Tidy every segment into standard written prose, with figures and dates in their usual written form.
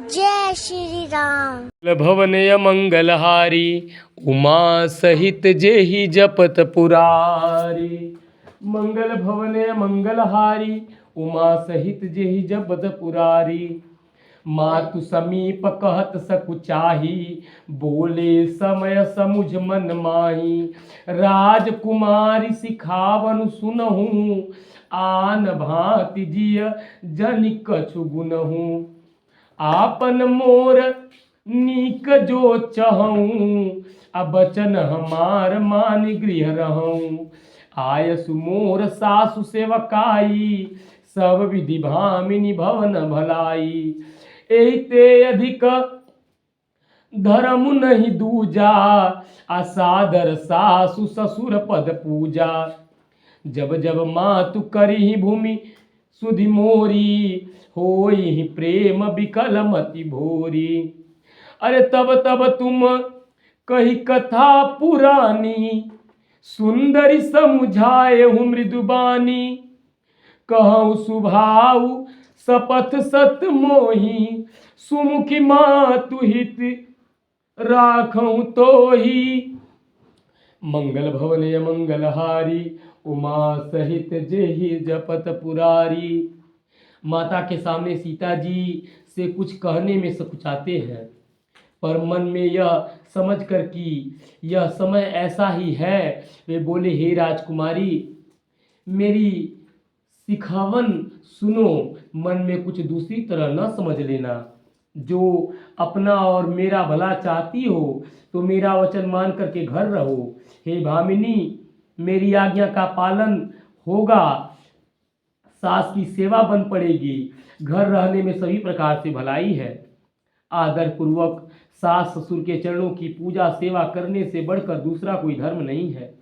जय श्री राम। भवनय मंगलहारी उमा सहित जेहि जपत पुरारी। मंगल भवनय मंगलहारी उमा सहित जेहि जपत पुरारी। मातु समीप कहत सकुचाही बोले समय समुझ मन माही। राजकुमारी सिखावन सुनहूँ आन भांति जिय जनि कछु गुनहूँ। आपन मोर नीक जो चहऊँ आ बचन हमार मान गृह रहूँ। आयसु मोर सासु सेवकाई सब विधि भामिनी भवन भलाई। एहिते अधिक धर्म नहीं दूजा असादर सासु ससुर पद पूजा। जब जब मातु करही भूमि सुधि मोरी होई प्रेम विकल मति भोरी। अरे तब तब तुम कही कथा पुरानी सुंदरी समुझाए हूँ मृदुबानी। कहूँ सुभाऊ सपथ सत मोही सुमुखी मातु हित राखूं तो ही। मंगल भवनय मंगलहारी उमा सहित जेहि जपत पुरारी। माता के सामने सीता जी से कुछ कहने में सकुचाते हैं, पर मन में यह समझ कर कि यह समय ऐसा ही है, वे बोले हे राजकुमारी मेरी सिखावन सुनो। मन में कुछ दूसरी तरह न समझ लेना। जो अपना और मेरा भला चाहती हो तो मेरा वचन मान करके घर रहो। हे भामिनी मेरी आज्ञा का पालन होगा, सास की सेवा बन पड़ेगी। घर रहने में सभी प्रकार से भलाई है। आदर पूर्वक सास ससुर के चरणों की पूजा सेवा करने से बढ़कर दूसरा कोई धर्म नहीं है।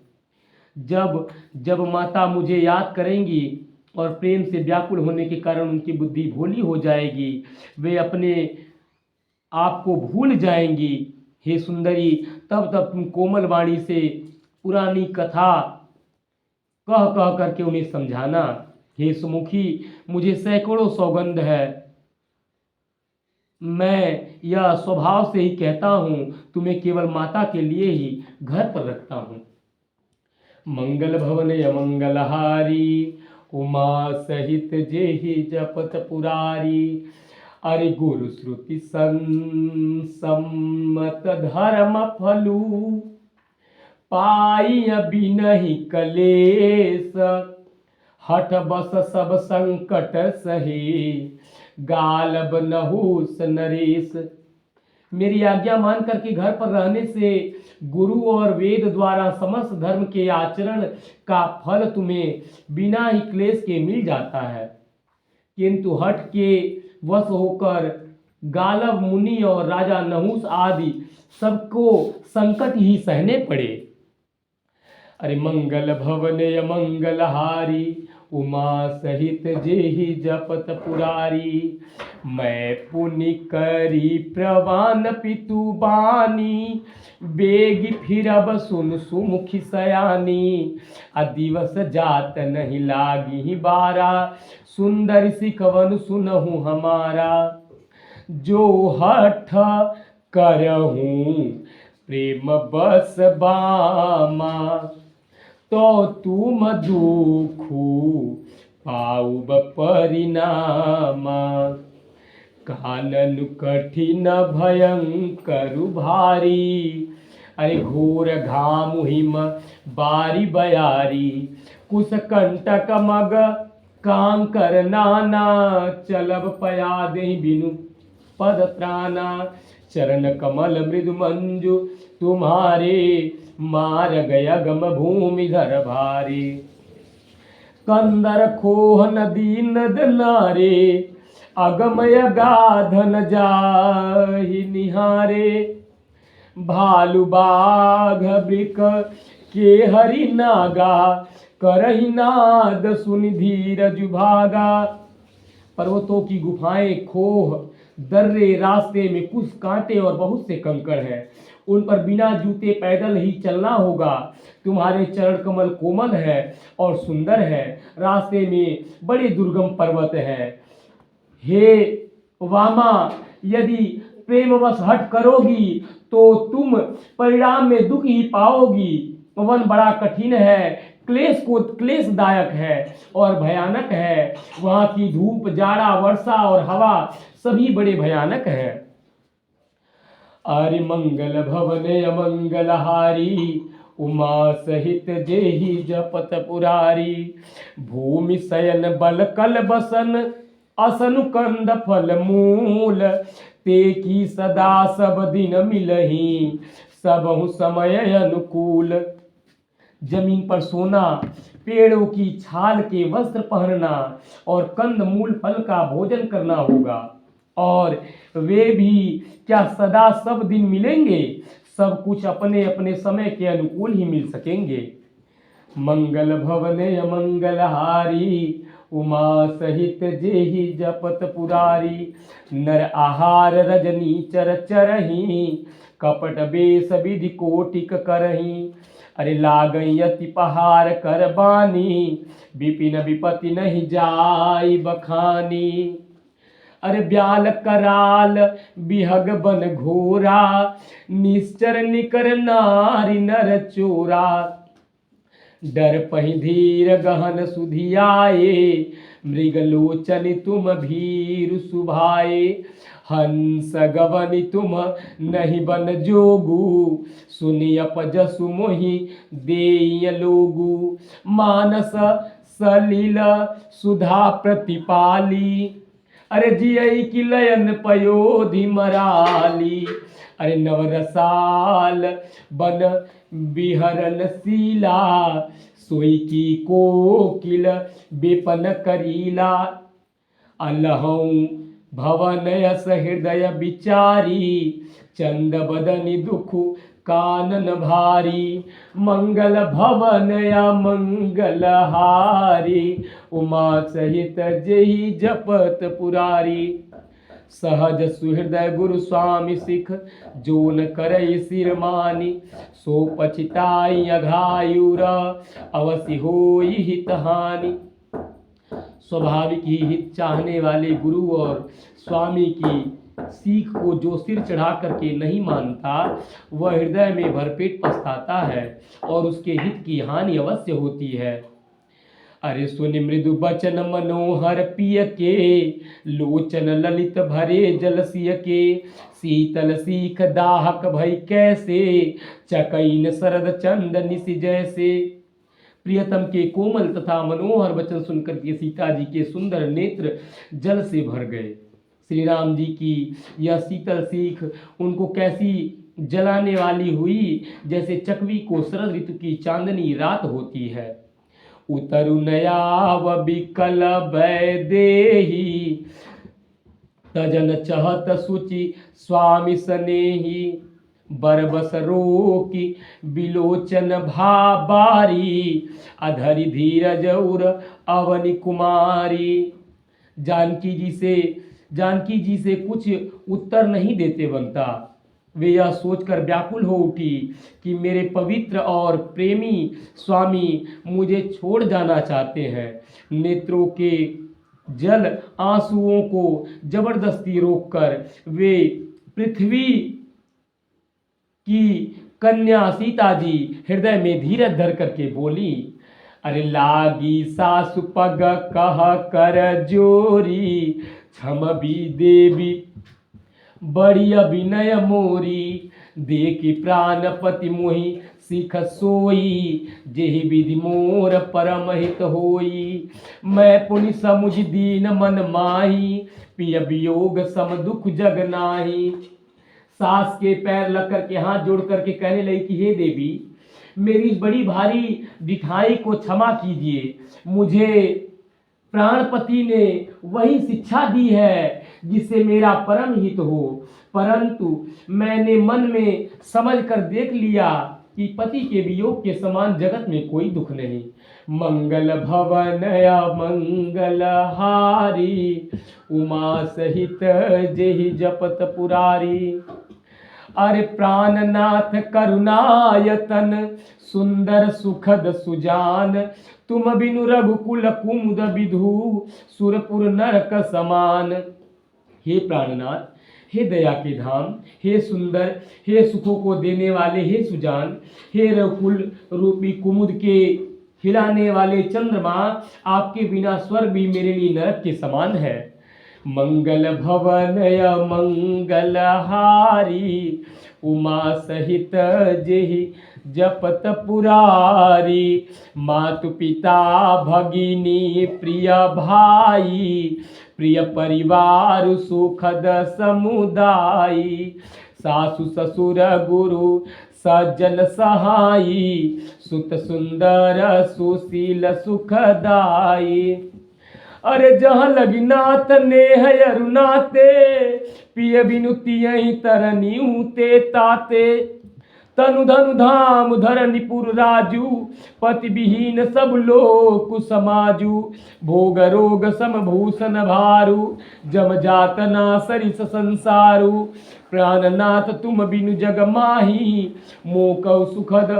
जब जब माता मुझे याद करेंगी और प्रेम से व्याकुल होने के कारण उनकी बुद्धि भोली हो जाएगी, वे अपने आप को भूल जाएंगी। हे सुंदरी तब तब तुम कोमल वाणी से पुरानी कथा कह कह करके उन्हें समझाना। हे सुमुखी मुझे सैकड़ों सौगंध है, मैं यह स्वभाव से ही कहता हूँ, तुम्हें केवल माता के लिए ही घर पर रखता हूँ। मंगल भवनय मंगलहारी उमा सहित जेहि जपत पुरारी। अरे गुरु श्रुति सम्मत धर्म फलू पाई बिनहि कलेस। हठ बस सब संकट सहे गालब नहुस नरेश। मेरी आज्ञा मान करके घर पर रहने से गुरु और वेद द्वारा समस्त धर्म के आचरण का फल तुम्हें बिना ही क्लेश के मिल जाता है, किंतु हठ के वश होकर गालव मुनि और राजा नहुस आदि सबको संकट ही सहने पड़े। अरे मंगल भवनय मंगलहारी उमा सहित जेहि जपत पुरारी। मैं पुनि करी प्रवान पितु बानी बेगी फिरब सुन सुमुखी सयानी। दिवस जात नहीं लागी बारा सुंदर सिखवन सुनहु हमारा। जो हठ करहूँ प्रेम बस बामा तो तुम दुखु पाउब परिणामा। कानन कठिन भयंकर भारी अरे घोर घाम हिम बारी बयारी। कुश कंटक मग कांकर नाना चलब पया दे बिनु पद त्राना। चरण कमल मृदु मंजु तुम्हारे मार गया गम भूमि धर भारी। कंदर खोह नदी नद नारे अगमय गाधन जाहि निहारे। भालु बाघ बिक के हरि नागा करहि नाद सुनि धीरज भागा। पर्वतों की गुफाएं खोह दर्रे रास्ते में कुछ कांटे और बहुत से कंकड़ हैं, उन पर बिना जूते पैदल ही चलना होगा। तुम्हारे चरण कमल कोमल है और सुंदर है, रास्ते में बड़े दुर्गम पर्वत हैं। हे वामा, यदि प्रेमवश हट करोगी तो तुम परिणाम में दुख ही पाओगी। वन बड़ा कठिन है, क्लेशदायक है और भयानक है। वहां की धूप, जाड़ा, वर्षा और हवा सभी बड़े भयानक है। अरे मंगल भवन अमंगलहारी, उमा सहित जेहि जपत पुरारी। भूमि शयन बल कल बसन, असनु कंद फल मूल। ते की सदा सब दिन मिलही, सबहु समय अनुकूल। जमीन पर सोना, पेड़ों की छाल के वस्त्र पहनना और कंद मूल फल का भोजन करना होगा। और वे भी क्या सदा सब दिन मिलेंगे? सब कुछ अपने अपने समय के अनुकूल ही मिल सकेंगे। मंगल भवन अमंगलहारी, उमा सहित जेहि जपत पुरारी। नर आहार रजनी चर चरही, कपट बेस विधि कोटिक करही। अरे लागई अति पहार कर बानी, विपिन विपति नहीं जाई बखानी। अरे ब्याल कराल बिहग बन घोरा, निश्चर निकर नारी नर चोरा। डर पहि धीर गहन सुधियाए, मृगलोचन तुम भीरु सुभाए। हंस गवनि तुम नहीं बन जोगु, सुनि अपजसु मोहि देय लोगु। मानस सलिल सुधा प्रतिपाली, अरे जियई की लयन पयोधि मराली। अरे नवरसाल बन बिहरन शीला, सोई की कोकिल बेपन करीला। अलहऊ भवन यस हृदय विचारी, चंद बदनि दुखु कानन भारी। मंगल भवन या मंगलहारी, उमा सहित जेहि जपत पुरारी। सहज सुहृदय गुरु स्वामी सिख, जोन करई सिर मानी। सो पछिताई अघायुर, अवसि होई हित हानि। स्वाभाविक ही हित चाहने वाले गुरु और स्वामी की सीख को जो सिर चढ़ा करके नहीं मानता, वह हृदय में भरपेट पछताता है और उसके हित की हानि अवश्य होती है। अरे सुनि मृदु बचन मनोहर पिय के, लोचन ललित भरे जलसिय के। शीतल सीख दाहक भई कैसे, चकईन शरद चंद निश जैसे। प्रियतम के कोमल तथा मनोहर वचन सुनकर के सीता जी के सुंदर नेत्र जल से भर गए। श्री राम जी की यह शीतल सीख उनको कैसी जलाने वाली हुई, जैसे चकवी को शरद ऋतु की चांदनी रात होती है। उतरु नयाव बिकल वैदेही, तजन चहत सुचि स्वामी सनेही। बरबस रोकी बिलोचन भाबारी, अधरि धीरज उर अवनि कुमारी। जानकी जी से कुछ उत्तर नहीं देते बनता। वे यह सोचकर व्याकुल हो उठी कि मेरे पवित्र और प्रेमी स्वामी मुझे छोड़ जाना चाहते हैं। नेत्रों के जल आंसुओं को जबरदस्ती रोककर वे पृथ्वी की कन्या सीता जी हृदय में धीरज धर करके बोली। अरे लागी सासु पग कह कर जोरी, क्षम भी देवी बड़ी अभिनय मोरी। देखी प्राणपति मोहि सिख सोई, जेहि विधि मोर परम हित होई। मैं पुनि समुझ दीन मन माही, पिय वियोग सम दुख जग नाही। सास के पैर लग करके हाथ जोड़ करके कहने लगी कि हे देवी, मेरी बड़ी भारी दिखाई को क्षमा कीजिए। मुझे प्राणपति ने वही शिक्षा दी है जिससे मेरा परम हित हो, परंतु मैंने मन में समझ कर देख लिया कि पति के वियोग के समान जगत में कोई दुख नहीं। मंगल भवन मंगलहारी, उमा सहित जेहि जपत पुरारी। अरे प्राणनाथ करुणायतन, सुंदर सुखद सुजान। तुम बिनु रघुकुल कुमुद विधु, सुरपुर नरक समान। हे प्राणनाथ, हे दया के धाम, हे सुंदर, हे सुखों को देने वाले, हे सुजान, हे रकुल रूपी कुमुद के हिलाने वाले चंद्रमा, आपके बिना स्वर्ग भी मेरे लिए नरक के समान है। मंगल भवनय मंगलहारी, उमा सहित जेहि जपत पुरारी। मातु पिता भगिनी प्रिय भाई, प्रिय परिवार सुखद समुदायी। सासु ससुर गुरु सज्जन सहाई, सुत सुंदर सुशील सुखदाई। अरे जहाँ लगी नात नेह अरुणाते, पिय बिनु तियहि तरनी ऊते ताते। तनु धनु धाम धरनीपुर राजू, पति विहीन सब लोक समाजू। भोग रोग समभूषण भारू, जम जातना सरिस संसारू। प्राणनाथ तुम बिनु जग माही, मोकौ सुखद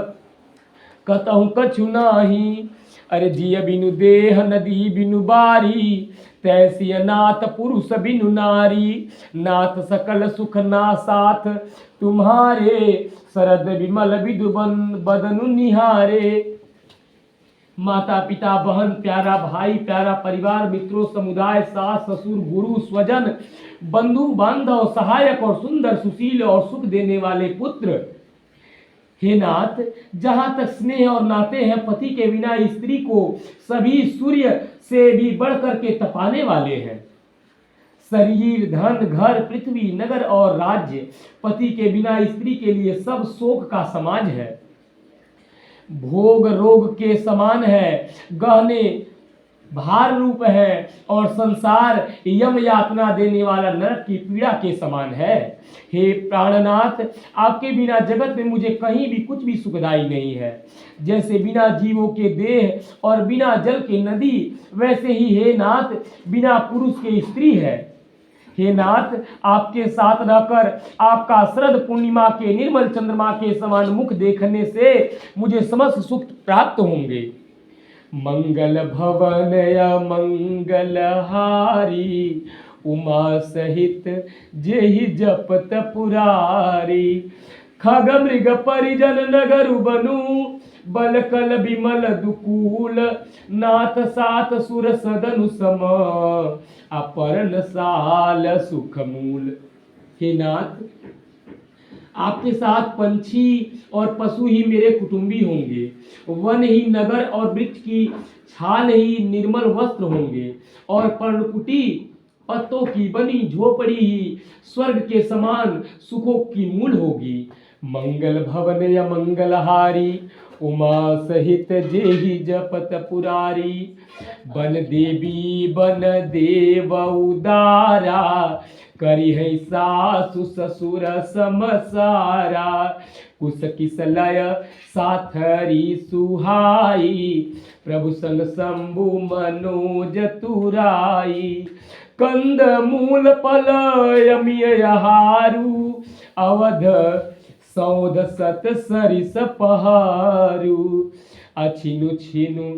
कतहु कछु नाही। अरे जिय बिनु देह नदी बिनु बारी, तैसी नाथ पुरुष बिनु नारी। नाथ सकल सुख ना साथ तुम्हारे, शरद विमल विदु बदनु निहारे। माता पिता बहन प्यारा भाई प्यारा परिवार मित्रों समुदाय सास ससुर गुरु स्वजन बंधु बांधव सहायक और सुंदर सुशील और सुख देने वाले पुत्र। हे नाथ, जहाँ तक स्नेह और नाते हैं, पति के बिना स्त्री को सभी सूर्य से भी बढ़कर के तपाने वाले हैं। शरीर धन घर पृथ्वी नगर और राज्य, पति के बिना स्त्री के लिए सब शोक का समाज है। भोग रोग के समान है, गहने भार रूप है, और संसार यम यातना देने वाला नरक की पीड़ा के समान है। हे प्राणनाथ, आपके बिना जगत में मुझे कहीं भी कुछ भी सुखदाई नहीं है। जैसे बिना जीवों के देह और बिना जल के नदी, वैसे ही हे नाथ बिना पुरुष के स्त्री है। हे नाथ, आपके साथ रहकर आपका शरद पूर्णिमा के निर्मल चंद्रमा के समान मुख देखने से मुझे समस्त सुख प्राप्त होंगे। मंगल भवनय मंगलहारी, उमा सहित जेहि जपत पुरारी। खग मृग परिजन नगर बनु, बल कल विमल दुकूल। नाथ सात सुर सदनु सम, अपरन साल सुख मूल। हे नाथ, आपके साथ पंछी और पशु ही मेरे कुटुंबी होंगे। वन ही नगर और वृक्ष की छाल ही निर्मल वस्त्र होंगे, और पर्णकुटी पत्तों की बनी झोपड़ी ही स्वर्ग के समान सुखों की मूल होगी। मंगल भवन या मंगलहारी, उमा सहित जेहि जपत पुरारी। बन देवी बन देव उदारा, करी है सासु ससुर समसारा। कुश किसलय साथरी सुहाई, प्रभु संग शंभु मनोज तुराई। कंद मूल फल यमिय हारू, अवध सौध सत सरिस पहारू। अछिनु छिनु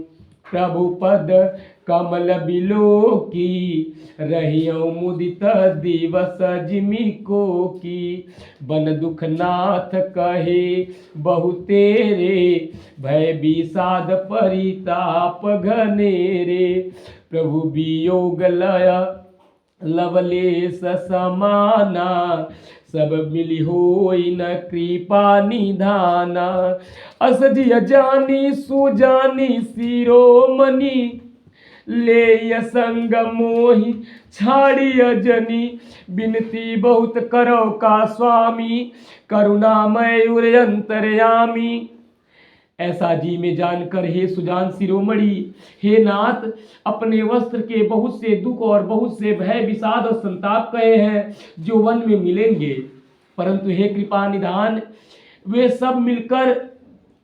प्रभु पद कमल बिलोकी, रहियो मुदित दिवस जिमिको की। बन दुख नाथ कहे बहु तेरे, भय विषाद परिताप घनेरे। प्रभु वियोग लय लवलेश समाना, सब मिली होई न कृपा निधाना। असजिय जानी सुजानी शिरोमणि, ले संग मोहि छाड़िय जनी। बिनती बहुत करो का स्वामी, करुणामय उर अंतर्यामी। ऐसा जी में जानकर हे सुजान शिरोमणि, हे नाथ, अपने वस्त्र के बहुत से दुख और बहुत से भय विषाद और संताप कहे हैं जो वन में मिलेंगे, परंतु हे कृपा निधान, वे सब मिलकर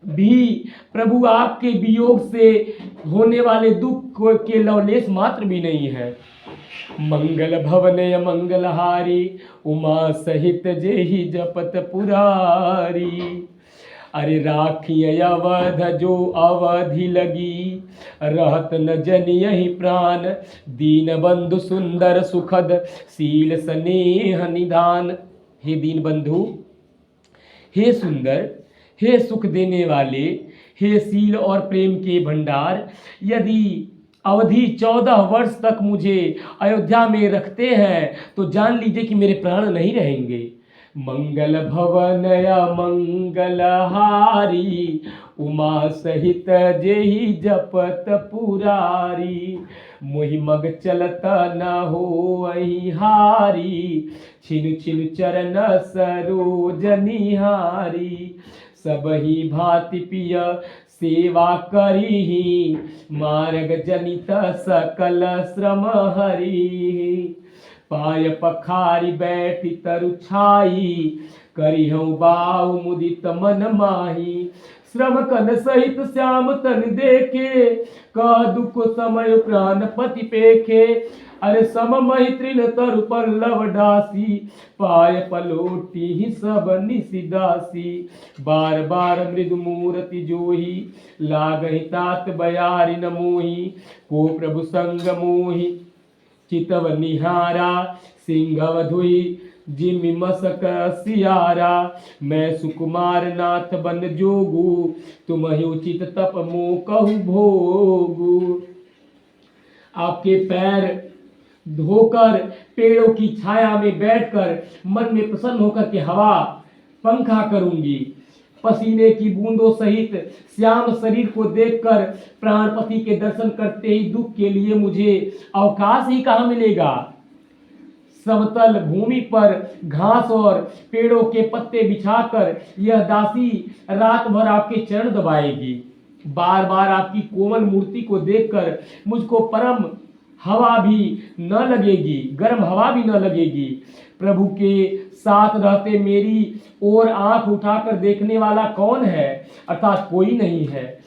भी प्रभु आपके वियोग से होने वाले दुख के लवलेश मात्र भी नहीं है। मंगल भवनय मंगलहारी, उमा सहित जेहि जपत पुरारी। अरे राखी अवध जो अवधि लगी, रहत न जन यही प्राण, दीन बंधु सुंदर सुखद, शील स्नेह निधान। हे दीन बंधु, हे सुंदर, हे सुख देने वाले, हे शील और प्रेम के भंडार, यदि अवधि 14 वर्ष तक मुझे अयोध्या में रखते हैं तो जान लीजिए कि मेरे प्राण नहीं रहेंगे। मंगल भवन मंगलहारी, उमा सहित जेहि जपत पुरारी, मोहि मग चलत न होई हारी, छिन छिन चरण सरोज निहारी, सबहि भांति पिय सेवा करिहि, मार्ग जनित सकल श्रम हरि, पाय पखारी बैठी तरु छाई, करिहउँ बाहु मुदित मन माही, श्रम कन सहित श्याम तन देखे, कह दुख समय प्राण पति पेखे, अरे सम महि तृण तरु पल्लव डासी, पाय पलोटी ही सब निसिदासी, बार बार मृदु मूर्ति जोही, लागहि तात बयारी न मोही, को प्रभु संग मोही चितव निहारा, सिंहव धुई जिमि मसक सियारा, मैं सुकुमार नाथ बन जोगू, तुमहि उचित तप मो कहु भोगू। आपके पैर धोकर पेड़ों की छाया में बैठकर मन में प्रसन्न होकर के हवा पंखा करूंगी, पसीने की बूंदों सहित श्याम शरीर को देखकर प्राणपति के दर्शन करते ही दुख के लिए मुझे अवकाश ही कहाँ मिलेगा। समतल भूमि पर घास और पेड़ों के पत्ते बिछाकर यह दासी रात भर आपके चरण दबाएगी, बार बार आपकी कोमल मूर्ति को देखकर मुझको परम हवा भी न लगेगी, गर्म हवा भी न लगेगी। प्रभु के साथ रहते मेरी ओर आंख उठाकर देखने वाला कौन है, अर्थात कोई नहीं है।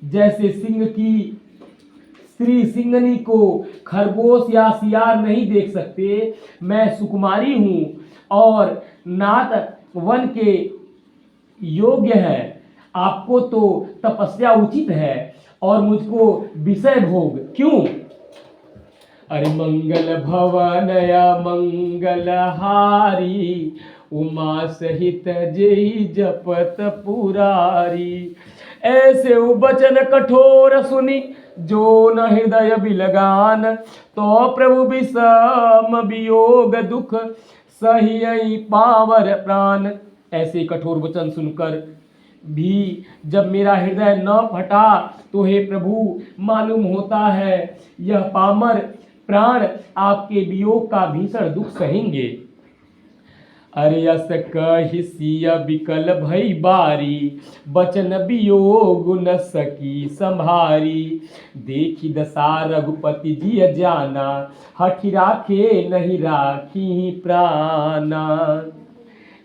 जैसे सिंह की स्त्री सिंगनी को खरगोश या सियार नहीं देख सकते, मैं सुकुमारी हूँ और नाथ वन के योग्य है। आपको तो तपस्या उचित है और मुझको विषय भोग क्यों। अरे मंगल भवनय मंगलहारी, उमा सहित जेहि जपत पुरारी, ऐसे वचन कठोर सुनी जो न हृदय बिलगान, तो प्रभु विषम वियोग दुख सहियहि पावर प्राण। ऐसे कठोर वचन सुनकर भी जब मेरा हृदय न फटा तो हे प्रभु मालूम होता है यह पामर प्राण आपके वियोग का भीषण दुख सहेंगे। अरे यस कहि सिय बिकल भई बारी, बचन वियोग न सकी संभारी, देखी दशा रघुपति जी जाना, हठि राखे नहीं राखी प्राणा।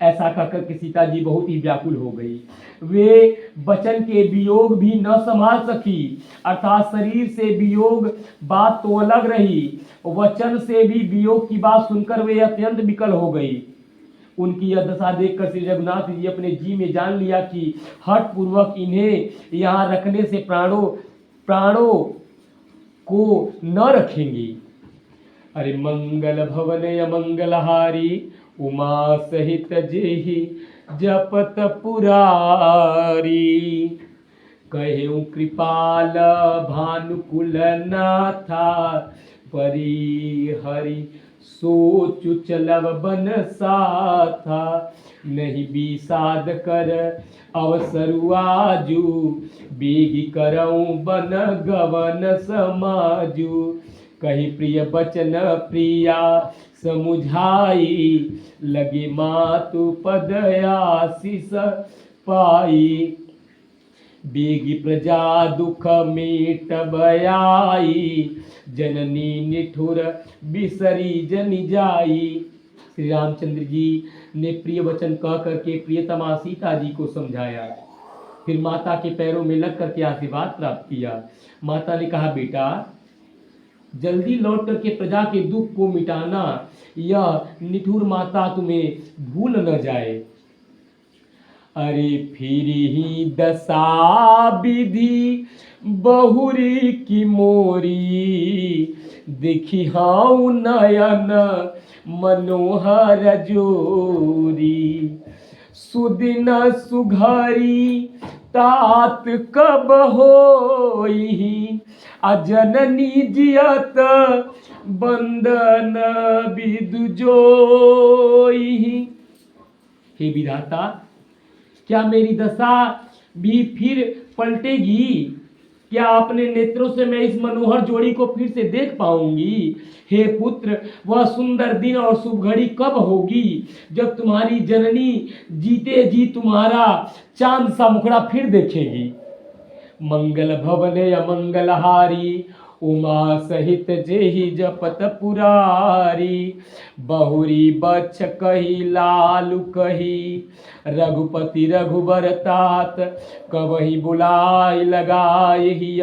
ऐसा कहकर के सीता जी बहुत ही व्याकुल हो गई। वे वचन के वियोग भी न संभाल सकी, अर्थात शरीर से वियोग बात तो अलग रही, वचन से भी वियोग की बात सुनकर वे अत्यंत विकल हो गई। उनकी यह दशा देखकर श्री रघुनाथ जी अपने जी में जान लिया कि हठ पूर्वक इन्हें यहाँ रखने से प्राणों को न रखेंगी। अरे मंगल भवन मंगलहारी, उमा सहित जेहि जपत पुरारी, कहेउ कृपाल भानुकुल नाथा, परि हरि सोचु चलव बन साथा, नहीं विषाद कर अवसरु आजू, बेगी करऊँ बन गवन समाजू, कही प्रिय बचन प्रिया समुझाई, लगे मातु पद आशीष पाई, बेगी प्रजा दुख मीट बयाई, जननी निठुर बिसरी जनि जाई। श्री रामचंद्र जी ने प्रिय वचन कह करके प्रियतमा सीता जी को समझाया, फिर माता के पैरों में लग करके आशीर्वाद प्राप्त किया। माता ने कहा, बेटा जल्दी लौट करके प्रजा के दुख को मिटाना, यह निठुर माता तुम्हें भूल न जाए। अरे फिर ही दशा विधि बहुरी की मोरी, देखी हाउ नयन मनोहर जोरी। सुदिन सुघरी तात कब होई, अजननी जियत बंदन विदु जोई। हे विधाता, क्या मेरी दशा भी फिर पलटेगी? क्या अपने नेत्रों से मैं इस मनोहर जोड़ी को फिर से देख पाऊंगी? हे पुत्र, वह सुंदर दिन और शुभ घड़ी कब होगी जब तुम्हारी जननी जीते जी तुम्हारा चांद सा मुखड़ा फिर देखेगी? मंगल भवन अमंगलहारी, उमा सहित जेहि जपत पुरारी। बहुरी बच्छ कही लालु कही, रघुपति रघुबर तात। कबहि बुलाई लगाए हिय,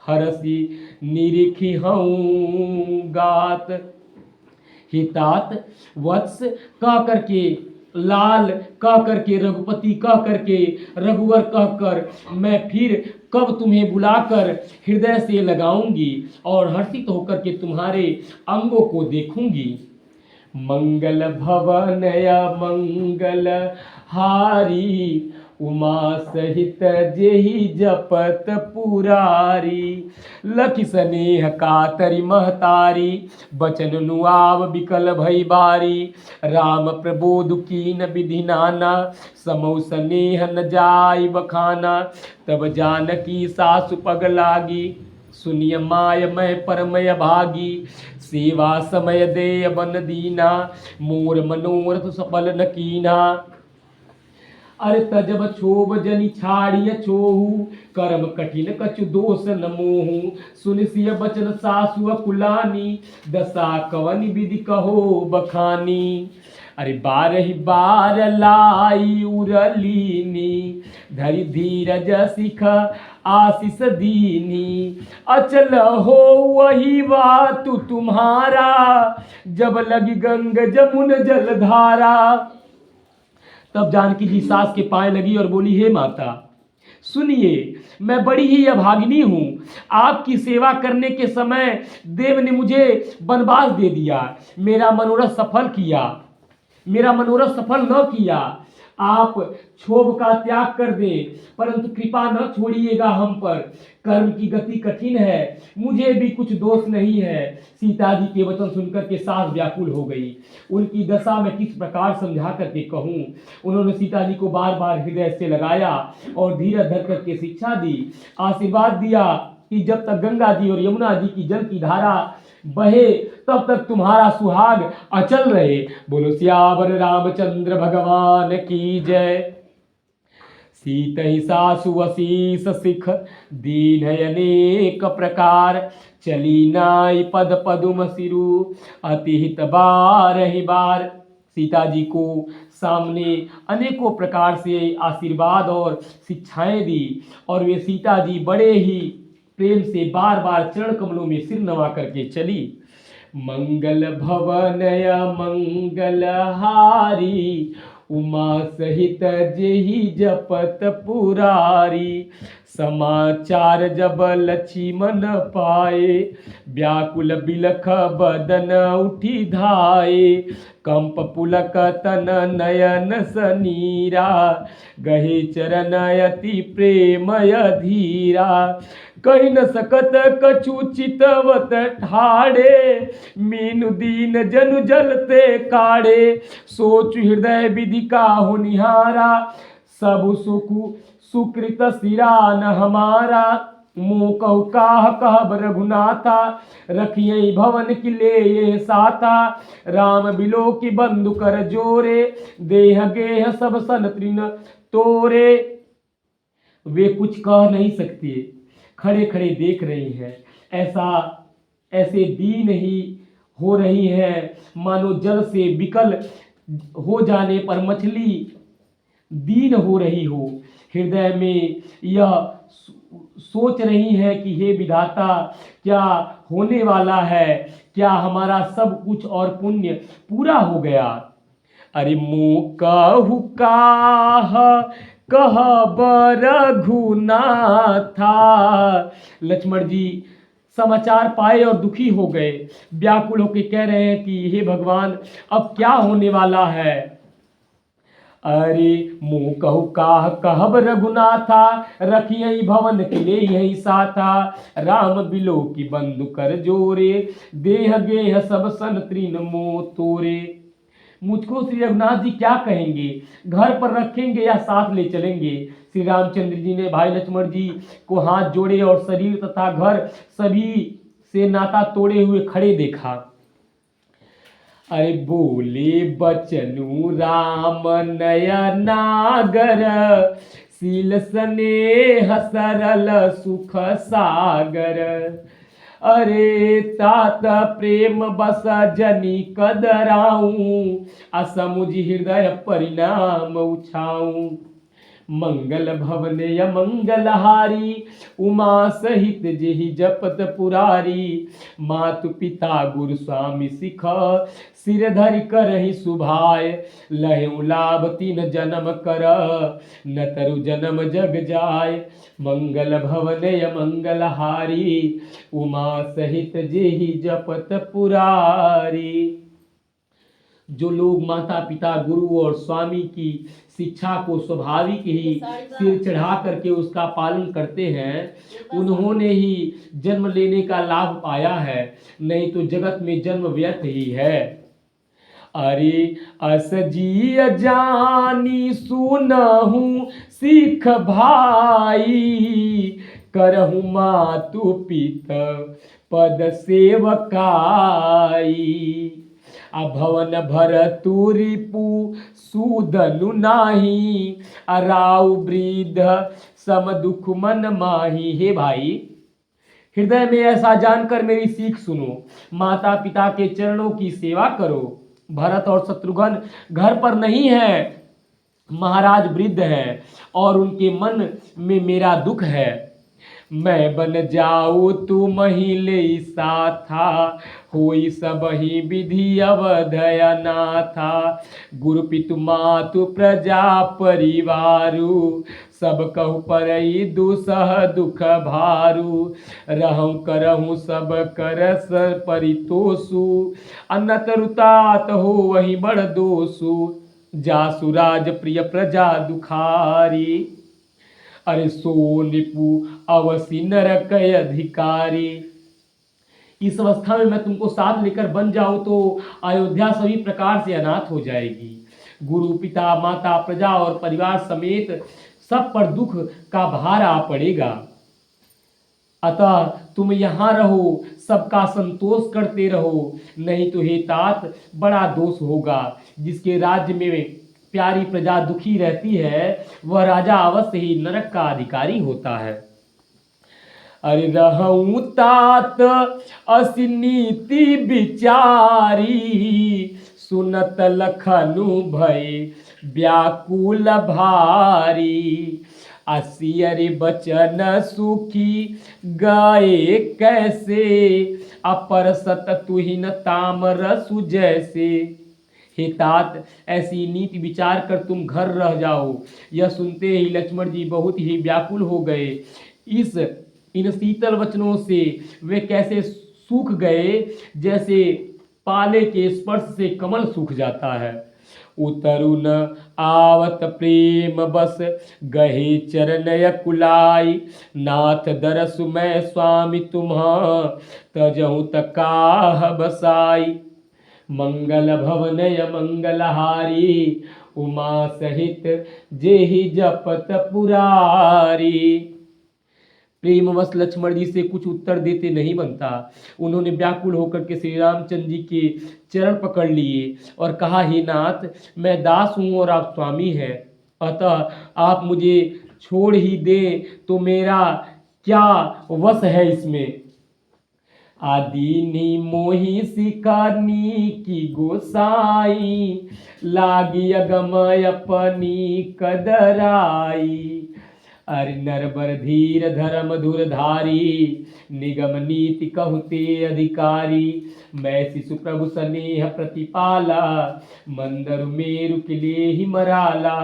हरसी निरिखी हूँ गात। हितात वत्स कह करके, लाल कह करके, रघुपति कह करके, रघुवर कहकर मैं फिर कब तुम्हें बुलाकर हृदय से लगाऊंगी और हर्षित होकर के तुम्हारे अंगों को देखूंगी। मंगल भवन मंगल हारी, उमा सहित जेहि जपत पुरारी। लखि स्नेह कातरि महतारी, बचन नुआव बिकल भई बारी। राम प्रबोध कीन विधि नाना, समौ स्नेह न जाय बखाना। तब जानकी सासु पग लागी, सुनिय माय मैं परमय भागी। सेवा समय दे बन दीना, मोर मनोरथ सफल न कीना। अरे तजब क्षोभ जनि छाड़िय छोहू, कर्म कठिन कछु दोष न मोहू। सुनिसिय बचन सासु कुलानी, दशा कवन विधि कहो बखानी। अरे बारहि बार लाई उरलीनी, धरि धीरज सिख आशीष दीनी। अचल हो वही बात तुम्हारा, जब लगी गंग जमुन जलधारा। तब जानकी जी सास के पाए लगी और बोली, हे माता सुनिए, मैं बड़ी ही अभागिनी हूँ। आपकी सेवा करने के समय देव ने मुझे वनवास दे दिया, मेरा मनोरथ सफल किया, मेरा मनोरथ सफल न किया। आप क्षोभ का त्याग कर दें, परंतु कृपा न छोड़िएगा हम पर। कर्म की गति कठिन है, मुझे भी कुछ दोष नहीं है। सीता जी के वचन सुनकर के सास व्याकुल हो गई। उनकी दशा मैं किस प्रकार समझा करके कहूँ। उन्होंने सीता जी को बार बार हृदय से लगाया और धीरज धर करके शिक्षा दी, आशीर्वाद दिया कि जब तक गंगा जी और यमुना जी की जल की धारा बहे तब तक तुम्हारा सुहाग अचल रहे। बोलो सियावर रामचंद्र भगवान की जय। सीतहि सासु वशीष सिख, दीन अनेक प्रकार। चली नाई पद पदुम सिरु, अति हित बारहि बार। सीता जी को सामने अनेकों प्रकार से आशीर्वाद और शिक्षाएं दी और वे सीता जी बड़े ही प्रेम से बार बार चरण कमलों में सिर नवा करके चली। मंगल भवन मंगल हारी, उमा सहित जेहि जपत पुरारी। समाचार जब लक्ष्मण पाए, व्याकुल बिलख बदन उठी धाये। कंप पुलक तन नयन सनीरा, गहे चरण अति प्रेमय धीरा। कहि न सकत कछु चितवत ठाड़े, मीनु दीन जनु जलते काढ़े। सोच हृदय विधि काहु निहारा, सब सुखु सुकृत सिरा न हमारा। मुँह कहु काह कहब रघुनाथा, रखिए भवन किले ये साथा। राम बिलो की बंधु कर जोरे, देह गेह सब सन तृण तोरे। वे कुछ कह नहीं सकते, खड़े खड़े देख रही हैं। ऐसे दीन ही हो रही हैं मानो जल से विकल हो जाने पर मछली दीन हो रही हो। हृदय में यह सोच रही है कि हे विधाता, क्या होने वाला है? क्या हमारा सब कुछ और पुण्य पूरा हो गया? अरे मुँह कहु काह कहब रघुनाथा। लक्ष्मण जी समाचार पाए और दुखी हो गए, व्याकुल होकर कह रहे हैं कि हे भगवान अब क्या होने वाला है। अरे मुँह कहु काह कहब रघुनाथा, रखियहि भवन किले यही साथा। राम बिलो की बंधु कर जोरे, देह गेह सब सन तृण मोह तोरे। मुझको श्री रघुनाथ जी क्या कहेंगे, घर पर रखेंगे या साथ ले चलेंगे। श्री रामचंद्र जी ने भाई लक्ष्मण जी को हाथ जोड़े और शरीर तथा घर सभी से नाता तोड़े हुए खड़े देखा। अरे बोले बचनु राम नयनागर, शील स्नेह सरल सुख सागर। अरे तात प्रेम बस जनी कदराऊं, असमुझ हृदय परिणाम उछाऊं। मंगल भवनय मंगलहारी, उमा सहित जेहि जपत पुरारी। मातु पिता गुरु स्वामी सिख, सिर धरि करहि सुभाय। लहु लाभ तीन जन्म कर, न तरु जन्म जग जाय। मंगल भवनय मंगलहारी, उमा सहित जेहि जपत पुरारी। जो लोग माता पिता गुरु और स्वामी की शिक्षा को स्वाभाविक ही सिर चढ़ा करके उसका पालन करते हैं, उन्होंने ही जन्म लेने का लाभ पाया है, नहीं तो जगत में जन्म व्यर्थ ही है। अरे असजी जानी सुनहु सिख भाई, करहु मातु पिता पद सेवकाई। भवन भर तुरिपु सूदनु नाही, राउ वृद्ध सम दुख मन माही। हे भाई हृदय में ऐसा जानकर मेरी सीख सुनो, माता पिता के चरणों की सेवा करो। भरत और शत्रुघ्न घर पर नहीं है, महाराज वृद्ध है और उनके मन में मेरा दुख है। मैं बन जाऊँ तुम ही ले साथा, होई सब ही विधि अवधय नाथा। गुरु पितु मातु प्रजा परिवारु, सब कहु परई दुसह दुख भारू। रहूं करहूं सब करस परितोषु, अन्नत रुतात हो वही बड़ दोषु। जासु राज प्रिय प्रजा दुखारी, अरे सो निपु अवसि नरक अधिकारी। इस अवस्था में मैं तुमको साथ लेकर बन जाऊं तो अयोध्या सभी प्रकार से अनाथ हो जाएगी। गुरु पिता माता प्रजा और परिवार समेत सब पर दुख का भार आ पड़ेगा। अतः तुम यहाँ रहो, सबका संतोष करते रहो, नहीं तो हे तात बड़ा दोष होगा। जिसके राज्य में प्यारी प्रजा दुखी रहती है, वह राजा अवश्य ही नरक का अधिकारी होता है। अरे रहूं तात असि नीति विचारी, सुनत लखनु भय व्याकुल भारी। असियरि बचन सुखी गाए कैसे, अपर सत तुहिन तामरसु जैसे। हे तात ऐसी नीति विचार कर तुम घर रह जाओ। यह सुनते ही लक्ष्मण जी बहुत ही व्याकुल हो गए। इन शीतल वचनों से वे कैसे सूख गए, जैसे पाले के स्पर्श से कमल सूख जाता है। उतरु न आवत प्रेम बस, गहे चरणय कुलाई। नाथ दरसु मैं स्वामी तुम्ह, तजहु तकाह बसाई। मंगल भवनय मंगलहारी, उमा सहित जेहि जपत पुरारी। प्रेमवश लक्ष्मण जी से कुछ उत्तर देते नहीं बनता। उन्होंने व्याकुल होकर के श्री रामचंद्र जी के चरण पकड़ लिए और कहा, हे नाथ मैं दास हूँ और आप स्वामी हैं, अतः आप मुझे छोड़ ही दे तो मेरा क्या वश है इसमें। आदीनी मोहि सिकानी की गोसाई, लागी अगम अपनी कदराई। अरे नरबर धीर धर्म धुरधारी, निगम नीति कहते अधिकारी। मैं शिशु प्रभु स्नेह प्रतिपाला, मंदरु मेरु किले ही मराला।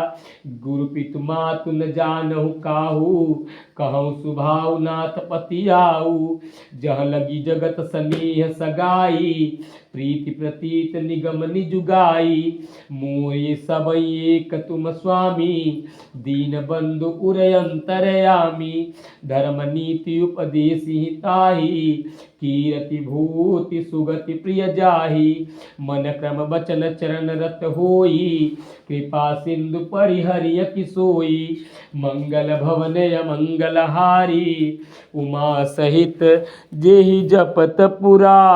गुरु पितु मातु न जानहु काहू, कहूँ सुभाव नाथ पति आऊ। जह लगी जगत स्नेह सगाई, प्रीति प्रतीत निगम निजुगाई। मोये सब एक तुम स्वामी, दीन बंधु उरय अंतरयामी। धर्म नीति उपदेश हिताही, कीरति भूति सुगति प्रिय जाही। मन क्रम बचन चरण रत होई, कृपा सिंधु परिहरिय किसोई। मंगल भवनय मंगलहारी, उमा सहित जेहि जपत पुरारी।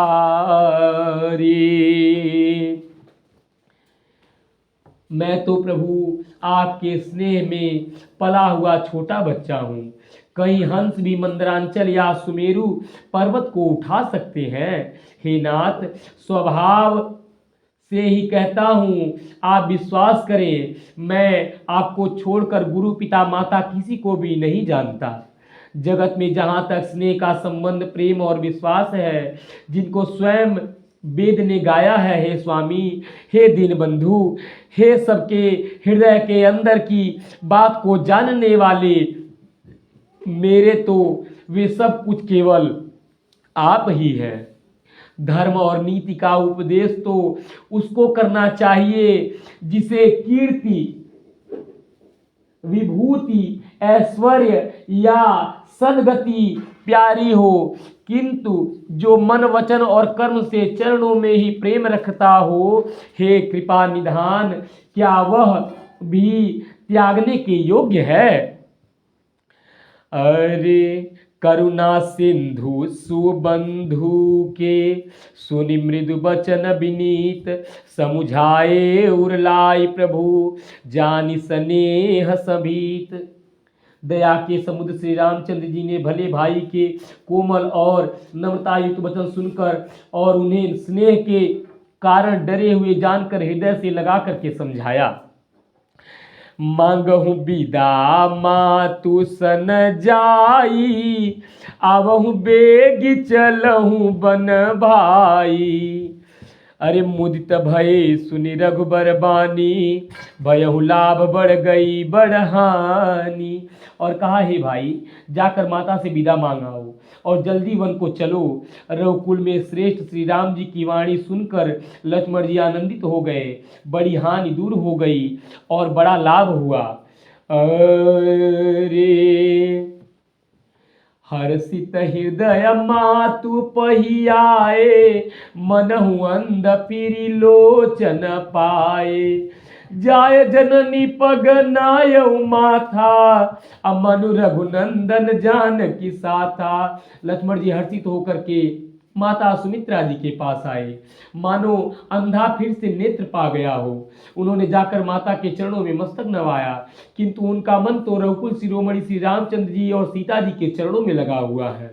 मैं तो प्रभु आपके स्नेह में पला हुआ छोटा बच्चा हूँ। कहीं हंस भी मंदरांचल या सुमेरु पर्वत को उठा सकते हैं। हे नाथ, स्वभाव से ही कहता हूँ, आप विश्वास करें, मैं आपको छोड़कर गुरु पिता माता किसी को भी नहीं जानता। जगत में जहाँ तक स्नेह का संबंध, प्रेम और विश्वास है, जिनको स्वयं वेद ने गाया है, हे स्वामी, हे दीनबंधु, हे सबके हृदय के अंदर की बात को जानने वाले, मेरे तो वे सब कुछ केवल आप ही हैं। धर्म और नीति का उपदेश तो उसको करना चाहिए जिसे कीर्ति, विभूति, ऐश्वर्य या सद्गति प्यारी हो, किंतु जो मन वचन और कर्म से चरणों में ही प्रेम रखता हो, हे कृपा निधान, क्या वह भी त्यागने के योग्य है? अरे करुणा सिंधु सुबंधु के, सुनि मृदु बचन विनीत। समुझाए उरलाई प्रभु, जानि स्नेह सभीत। दया के समुद्र श्री रामचंद्र जी ने भले भाई के कोमल और नम्रतायुक्त वचन सुनकर और उन्हें स्नेह के कारण डरे हुए जानकर हृदय से लगा करके समझाया। मांगहु विदा मातु सन जाई, आवहु बेगी चलहु बन भाई। अरे मुदित भये सुनि रघुबर बानी, भयहु लाभ बढ़ गई बढ़हानी। और कहा, हे भाई, जाकर माता से विदा मांगाओ और जल्दी वन को चलो। रघुकुल में श्रेष्ठ श्री राम जी की वाणी सुनकर लक्ष्मण जी आनंदित हो गए। बड़ी हानि दूर हो गई और बड़ा लाभ हुआ। अरे हर्षित हृदय मातु पहियाए, मनहु अंध फिरि लोचन पाए। जाय जननी पग नाय माथा, अमनु रघुनंदन जानकी साथा। लक्ष्मण जी हर्षित होकर के माता सुमित्रा जी के पास आए, मानो अंधा फिर से नेत्र पा गया हो। उन्होंने जाकर माता के चरणों में मस्तक नवाया, किंतु उनका मन तो रघुकुल शिरोमणि श्री रामचंद्र जी और सीता जी के चरणों में लगा हुआ है।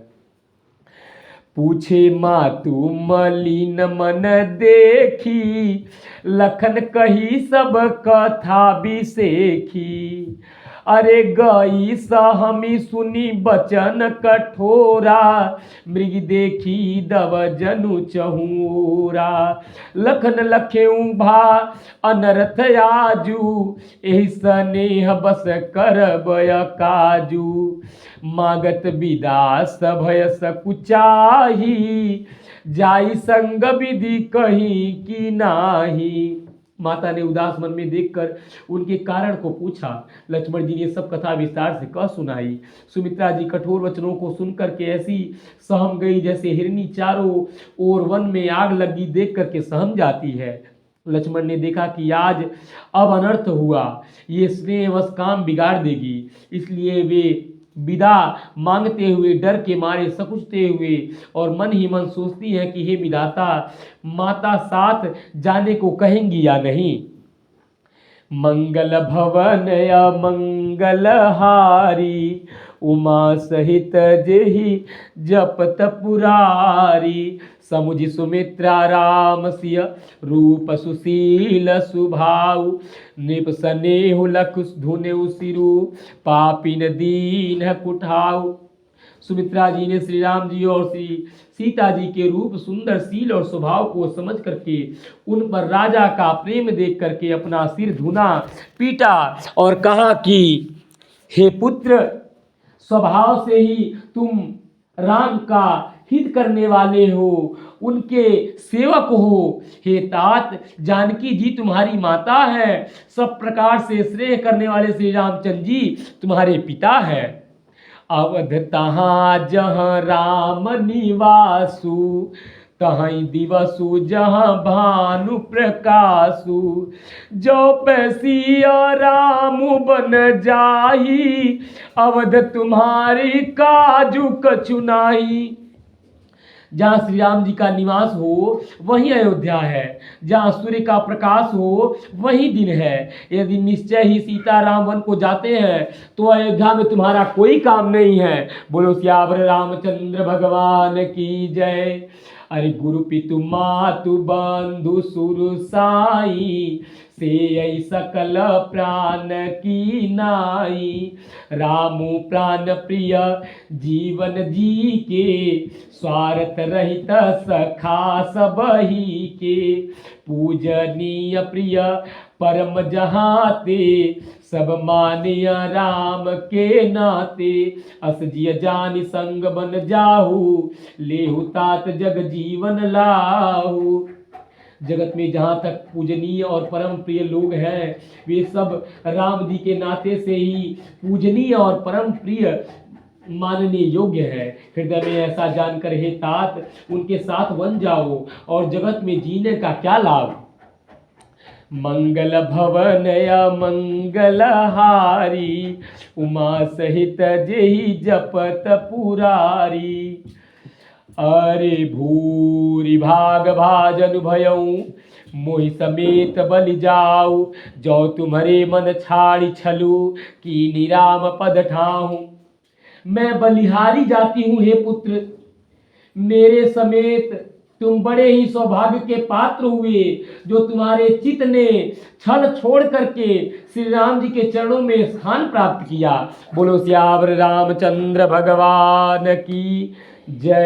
पूछे मातु मलिन मन देखी, लखन कही सब कथा बिसेखी। अरे गई सहमी सुनी बचन कठोरा, मृग देखी दव जनु चहूरा। लखन लखेऊ भा अनर्थ आजू, एहि स्नेह बस करबय काजू। मागत विदा सभय सकुचाही, जाई संग विधि कहीं की नाही। माता ने उदास मन में देखकर उनके कारण को पूछा। लक्ष्मण जी ने सब कथा विस्तार से कह सुनाई। सुमित्रा जी कठोर वचनों को सुनकर के ऐसी सहम गई जैसे हिरनी चारों ओर वन में आग लगी देख करके सहम जाती है। लक्ष्मण ने देखा कि आज अब अनर्थ हुआ, ये स्नेहवश काम बिगाड़ देगी, इसलिए वे विदा मांगते हुए, डर के मारे सकुचते हुए और मन ही मन सोचती है कि हे विधाता, माता साथ जाने को कहेंगी या नहीं। मंगल भवन या मंगल हारी, उमा सहित जेहि जपत पुरारी। समुझ सुमित्रा राम सिय रूप सुशील सुभाऊ। नृप स्नेहु लख धुनेउ सिरु पापिन दीन कुठाऊ। सुमित्रा जी ने श्री राम जी और श्री सीता जी के रूप, सुंदर, शील और स्वभाव को समझ करके उन पर राजा का प्रेम देख करके अपना सिर धुना, पीटा और कहा कि हे पुत्र, स्वभाव से ही तुम राम का हित करने वाले हो, उनके सेवक हो। हे तात, जानकी जी तुम्हारी माता है, सब प्रकार से श्रेय करने वाले श्री रामचंद्र जी तुम्हारे पिता है। अवध तहाँ जहाँ राम निवासु, तहीं दिवसु जहाँ भानु प्रकाशु। जो पैसिया राम बन जाही, अवध तुम्हारी काजू कछु नाही। जहाँ श्री राम जी का निवास हो वहीं अयोध्या है, जहाँ सूर्य का प्रकाश हो वहीं दिन है। यदि निश्चय ही सीता राम वन को जाते हैं तो अयोध्या में तुम्हारा कोई काम नहीं है। बोलो सियावर रामचंद्र भगवान की जय। अरे गुरु पितु मातु बंधु सुर साई, से सकल प्राण की नाई। रामु प्राण प्रिय जीवन जी के, स्वार्थ रहित सखा सबही के। पूजनीय प्रिय परम जहाते, सब मानिय राम के नाते। अस जिय जानि संग बन जाहु, लेहु तात जग जीवन लाहु। जगत में जहाँ तक पूजनीय और परम प्रिय लोग हैं, वे सब राम जी के नाते से ही पूजनीय और परम प्रिय मानने योग्य है। हृदय में ऐसा जानकर हे तात, उनके साथ बन जाओ और जगत में जीने का क्या लाभ। मंगल भवन मंगल हारी, उमा सहित जेहि जपत पुरारी। अरे भूरि भाग भाजन भयऊ, मोहि समेत बलि जाऊ। जो तुम्हारे मन छाड़ी छलू, की निराम पद ठाहूं। मैं बलिहारी जाती हूँ हे पुत्र, मेरे समेत तुम बड़े ही सौभाग्य के पात्र हुए, जो तुम्हारे चित्त ने छल छोड़ करके श्री राम जी के चरणों में स्थान प्राप्त किया। बोलो सियावर रामचंद्र भगवान की जय।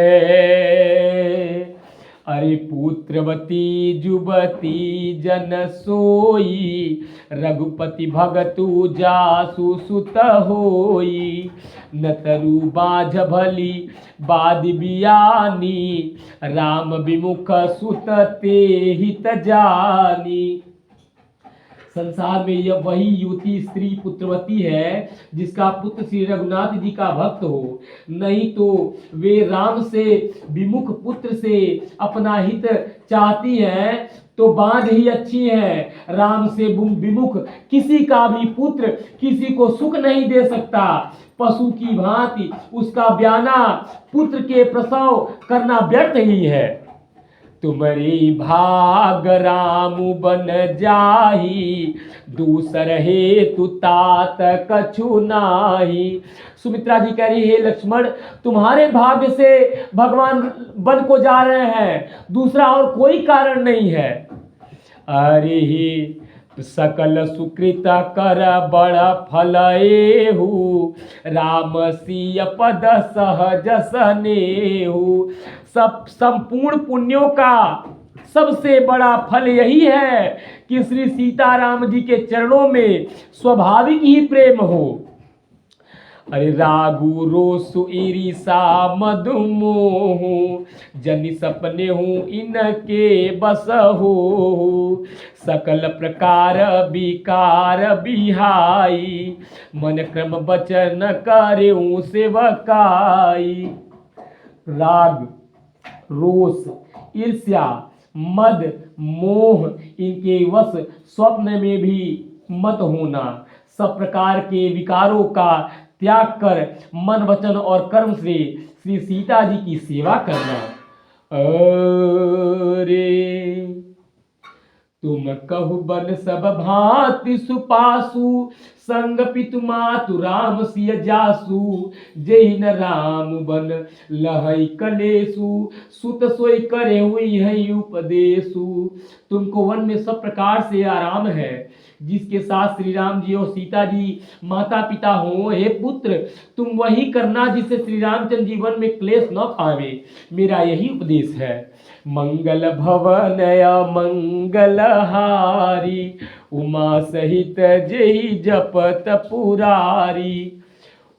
अरे पुत्रवती जुबती जन सोई, रघुपति भगतु जासु सुत होई। नतरु बाझ भली बादि बियानी, राम विमुख सुत ते हित जानी। संसार में यह वही युवती स्त्री पुत्रवती है जिसका पुत्र श्री रघुनाथ जी का भक्त हो, नहीं तो वे राम से विमुख पुत्र से अपना हित चाहती हैं तो बांध ही अच्छी है। राम से विमुख किसी का भी पुत्र किसी को सुख नहीं दे सकता। पशु की भांति उसका ब्याना पुत्र के प्रसव करना व्यर्थ ही है। तुम्हारी भाग राम बन जाही, दूसर हेतु तात कछु नाही। सुमित्रा जी कह रही है, लक्ष्मण तुम्हारे भाग्य से भगवान वन को जा रहे हैं, दूसरा और कोई कारण नहीं है। अरे सकल सुकृत कर बड़ फल एहु, राम सिय पद सहज सनेहु। सब संपूर्ण पुण्यों का सबसे बड़ा फल यही है कि श्री सीताराम जी के चरणों में स्वाभाविक ही प्रेम हो। अरे रागु रोसु ईरिसा मधुमोहु, जनि सपने हूँ इनके बस हो। सकल प्रकार विकार बिहाई, मन क्रम बचन करेऊ सेवकाई। राग, रोष, ईर्ष्या, मद, मोह इनके वश स्वप्न में भी मत होना। सब प्रकार के विकारों का त्याग कर मन, वचन और कर्म से श्री सीता जी की सेवा करना। अरे तुम कहु बन सब भांति सुपासु, संग पितु मातु राम सिय जासु, जेहि न राम बन लहई कलेसु, सुत सोई करे हुई है उपदेशु। तुमको वन में सब प्रकार से आराम है, जिसके साथ श्री राम जी और सीता जी माता पिता हो। हे पुत्र, तुम वही करना जिससे श्री रामचंद्र जीवन में क्लेश न खावे, मेरा यही उपदेश है। मंगल भवन मंगल हारी, उमा सहित जेहि जपत पुरारी।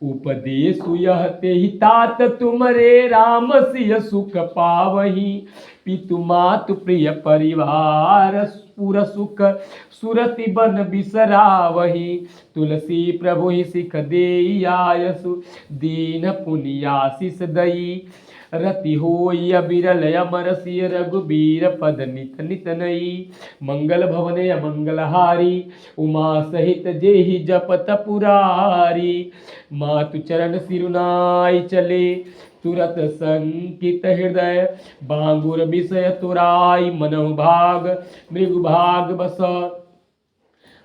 उपदेश यह तेहि तात तुमरे, राम सिय सुख पावही, पितु मातु प्रिय परिवार, पुर सुख सुरति बन बिसरावही। तुलसी प्रभु ही सिख देई आयसु, दीन पुनियासिस दई, रति होय बिरल अमर सिय रघुबीर पद नित नित नई। मंगल भवन मंगलहारी, उमा सहित जेहि जपत पुरारी। मातु चरण सिरुनाई चले, तुरत संकित हृदय, बांगुर विषय तुराई, मनहु भाग मृगु भाग बस।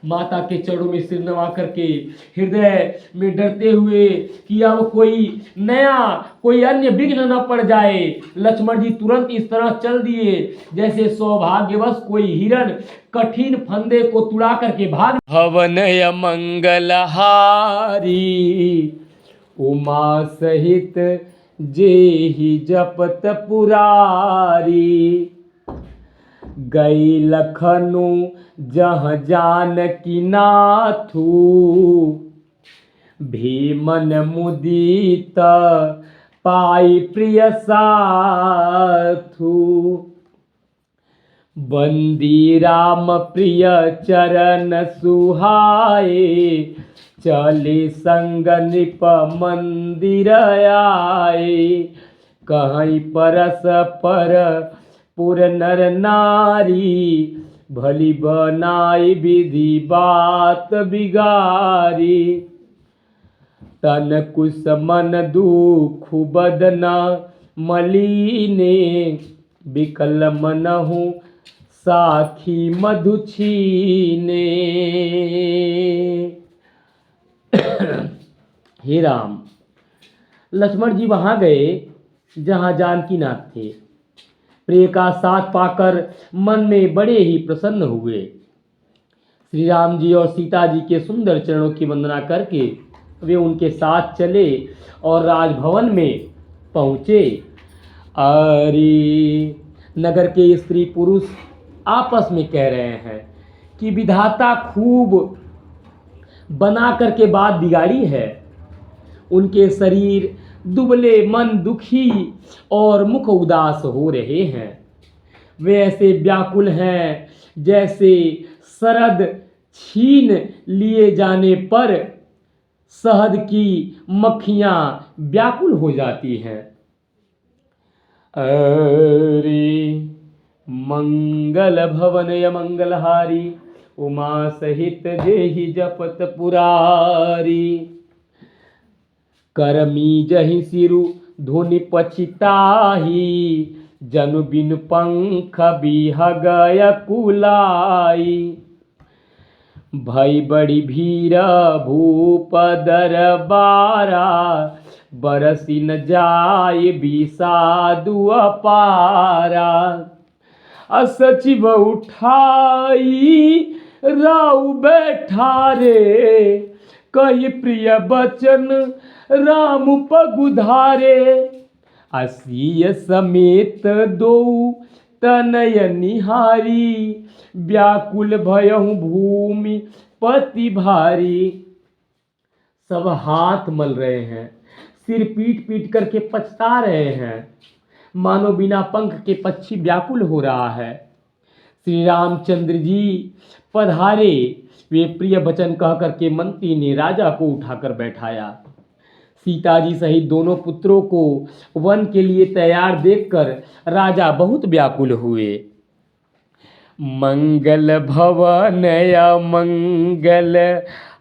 माता के चरणों में सिर नवा करके हृदय में डरते हुए कि अब कोई अन्य विघ्न न पड़ जाए, लक्ष्मण जी तुरंत इस तरह चल दिए जैसे सौभाग्यवश कोई हिरण कठिन फंदे को तुड़ा करके भाग। भवनय मंगलहारी, उमा सहित जेहि जपत पुरारी। गई लखनु जहाँ जानकी नाथू, भीमन मुदित पाई प्रिय साथू। बंदी राम प्रिय चरण सुहाए, चले संग नृप मंदिर आए। कहीं परस पर पुर नर नारी, भली बनाई विधि बात बिगारी। तन कुश मन दुख बदना मलिने, विकल मनहु साखी मधु छीने। हे राम, लक्ष्मण जी वहां गए जहां जानकीनाथ थे। प्रिय का साथ पाकर मन में बड़े ही प्रसन्न हुए। श्री राम जी और सीता जी के सुंदर चरणों की वंदना करके वे उनके साथ चले और राजभवन में पहुँचे। अरे नगर के स्त्री पुरुष आपस में कह रहे हैं कि विधाता खूब बना करके बात बिगाड़ी है। उनके शरीर दुबले, मन दुखी और मुख उदास हो रहे हैं। वे ऐसे व्याकुल हैं जैसे शरद छीन लिए जाने पर शहद की मक्खियां व्याकुल हो जाती हैं। अरे मंगल भवन मंगलहारी, उमा सहित जेहि जपत पुरारी। करमी जहि सिरु धुनि पछिताही, जनु बिनु पंख बिहगय कुलाई। भई बड़ी भीर भूप दरबारा, बरसी न जाय बिसादु अपारा। असचिव उठाई राउ बैठारे, कही प्रिय बचन राम पगुधारे। असीय समेत दो तनय निहारी, व्याकुल भयहु भूमि पति भारी। सब हाथ मल रहे हैं, सिर पीट पीट करके पछता रहे हैं, मानो बिना पंख के पक्षी व्याकुल हो रहा है। श्री रामचंद्र जी पधारे। वे प्रिय वचन कह करके मंत्री ने राजा को उठाकर बैठाया। सीता जी सहित दोनों पुत्रों को वन के लिए तैयार देखकर राजा बहुत व्याकुल हुए। मंगल भवन मंगल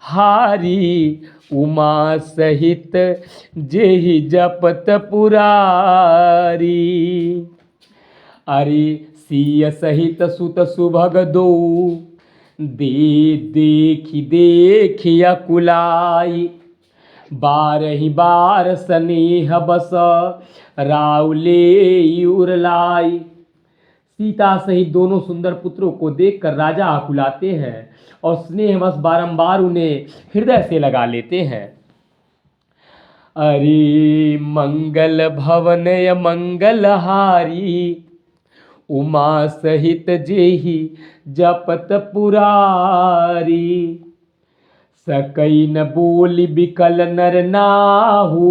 हारी, उमा सहित जेहि जपत पुरारी। अरे सिय सहित सुत सुभग दो, देखी देखी अकुलाई। बारही बार स्नेह बस, राउले उरलाई। सीता सहित दोनों सुंदर पुत्रों को देखकर राजा आकुलाते हैं और स्नेहवश बारंबार उन्हें हृदय से लगा लेते हैं। अरे मंगल भवन मंगलहारी, उमा सहित जेहि जपत पुरारी। सकई न बोली बिकल नर नाहू,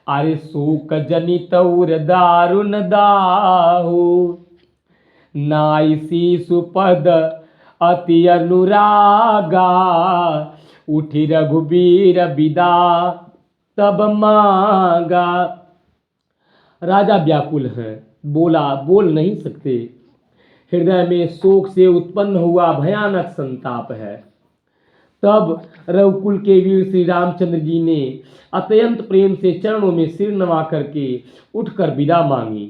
अरे शोक जनित उर दारुण दाहू। नाई शीशु पद अति अनुरागा, उठी रघुबीर विदा तब मांगा। राजा व्याकुल है, बोल नहीं सकते। हृदय में शोक से उत्पन्न हुआ भयानक संताप है। तब रघुकुल के वीर श्री रामचंद्र जी ने अत्यंत प्रेम से चरणों में सिर नवा करके उठकर विदा मांगी।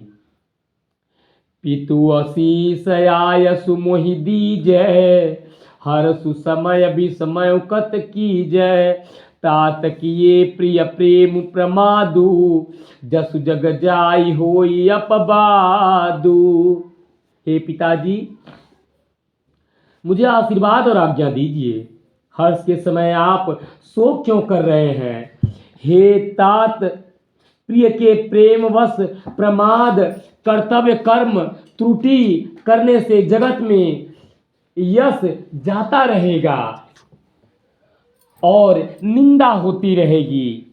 पितु असीस आय सुमोहि दीजय, हर सुसमय विस्मय कत कीजय। तात किए प्रिय प्रेम प्रमादु, जसु जग जाई होई अपबादु। हे पिताजी, मुझे आशीर्वाद और आज्ञा दीजिए। हर्ष के समय आप शोक क्यों कर रहे हैं? हे तात, प्रिय के प्रेमवश प्रमाद कर्तव्य कर्म त्रुटि करने से जगत में यश जाता रहेगा और निंदा होती रहेगी।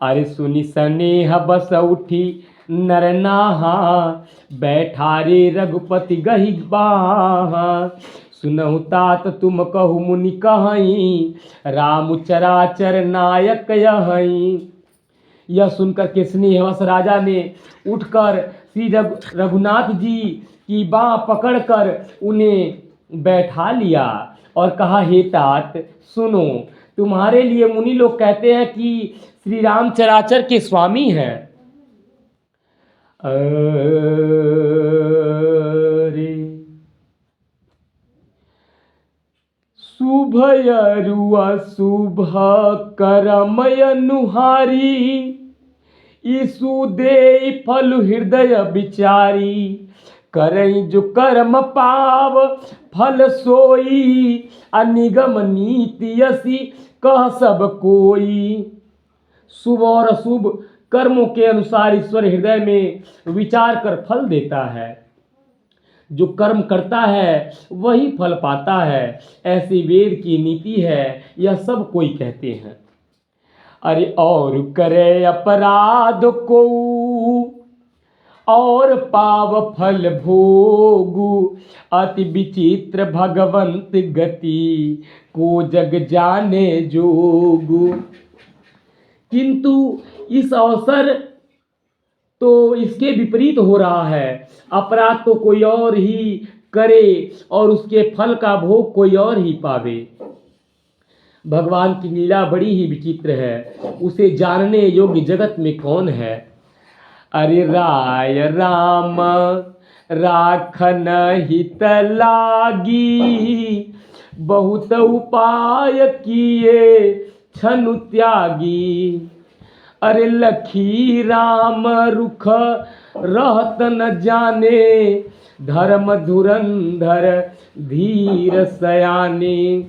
अरे सुनि स्नेह बस उठी नर नाहा, बैठा रे रघुपति गहि बाहा। सुनहु तात तुम कहु मुनि कहीं, राम चराचर नायक यहीं। यह सुनकर के स्नेहवश राजा ने उठकर श्री रघुनाथ जी की बाँह पकड़कर उन्हें बैठा लिया और कहा, हे तात सुनो, तुम्हारे लिए मुनि लोग कहते हैं कि श्री राम चराचर के स्वामी हैं। अरे शुभ अरुआ शुभ करमय नुहारी, ईसु दे फल हृदय विचारी। करई जो कर्म पाव फल सोई, अनिगम नीति यसी कह सब कोई। शुभ और अशुभ कर्मों के अनुसार ईश्वर हृदय में विचार कर फल देता है। जो कर्म करता है वही फल पाता है, ऐसी वेद की नीति है, यह सब कोई कहते हैं। अरे और करे अपराध को और पाव फल भोगु, अति विचित्र भगवंत गति को जग जाने जोगु। किंतु इस अवसर तो इसके विपरीत हो रहा है। अपराध तो कोई और ही करे और उसके फल का भोग कोई और ही पावे। भगवान की लीला बड़ी ही विचित्र है, उसे जानने योग्य जगत में कौन है। अरे राय राम राखन हित लागी, बहुत उपाय किए छनु त्यागी। अरे लखी राम रुख रहत न जाने, धर्म धुरंधर धीर सयाने।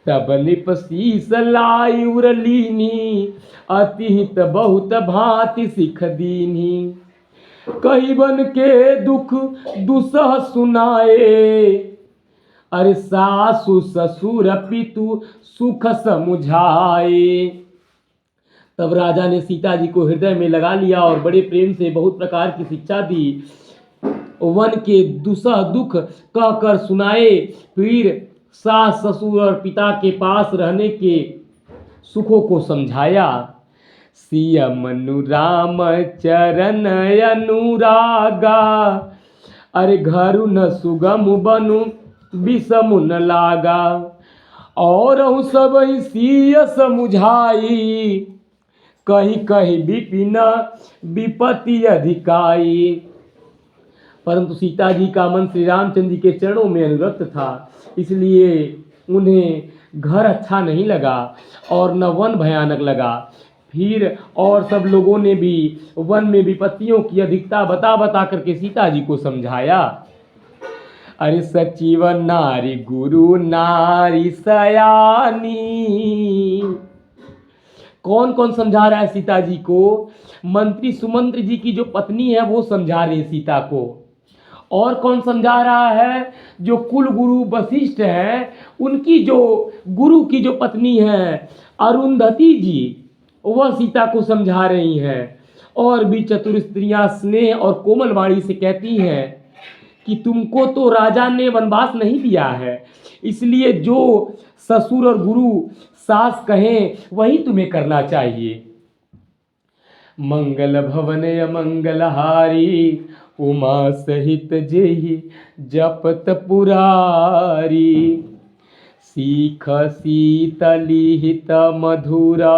तब निप शीस लाई उरलीनी, अतिहित बहुत भांति सिख दीनी। कही बन के दुख दुसह सुनाए, अरे सासु ससुर पितु सुख समुझाए। तब राजा ने सीता जी को हृदय में लगा लिया और बड़े प्रेम से बहुत प्रकार की शिक्षा दी। वन के दुसह दुख कहकर सुनाए, फिर सास ससुर और पिता के पास रहने के सुखों को समझाया। सिय मनु राम चरण अनुरागा, अरे घरु न सुगम बनु विषमु न लागा। और सब सिय समुझाई, कहीं कहीं विपिन विपत्ति अधिकाई। परंतु सीता जी का मन श्री रामचंद्र जी के चरणों में अनुरक्त था, इसलिए उन्हें घर अच्छा नहीं लगा और न वन भयानक लगा। फिर और सब लोगों ने भी वन में विपत्तियों की अधिकता बता बता करके सीता जी को समझाया। अरे सचिव नारी गुरु नारी सयानी, कौन कौन समझा रहा है सीता जी को? मंत्री सुमंत्र जी की जो पत्नी है वो समझा रही है सीता को। और कौन समझा रहा है? जो कुल गुरु वशिष्ठ है उनकी जो गुरु की जो पत्नी है अरुंधति जी, वह सीता को समझा रही हैं। और भी चतुर स्त्रियां स्नेह और कोमल वाणी से कहती हैं कि तुमको तो राजा ने वनवास नहीं दिया है, इसलिए जो ससुर और गुरु सास कहें वही तुम्हें करना चाहिए। मंगल भवन मंगलहारी, उमा सहित जेहि जपत पुरारी। सीख शीतलिहित मधुरा,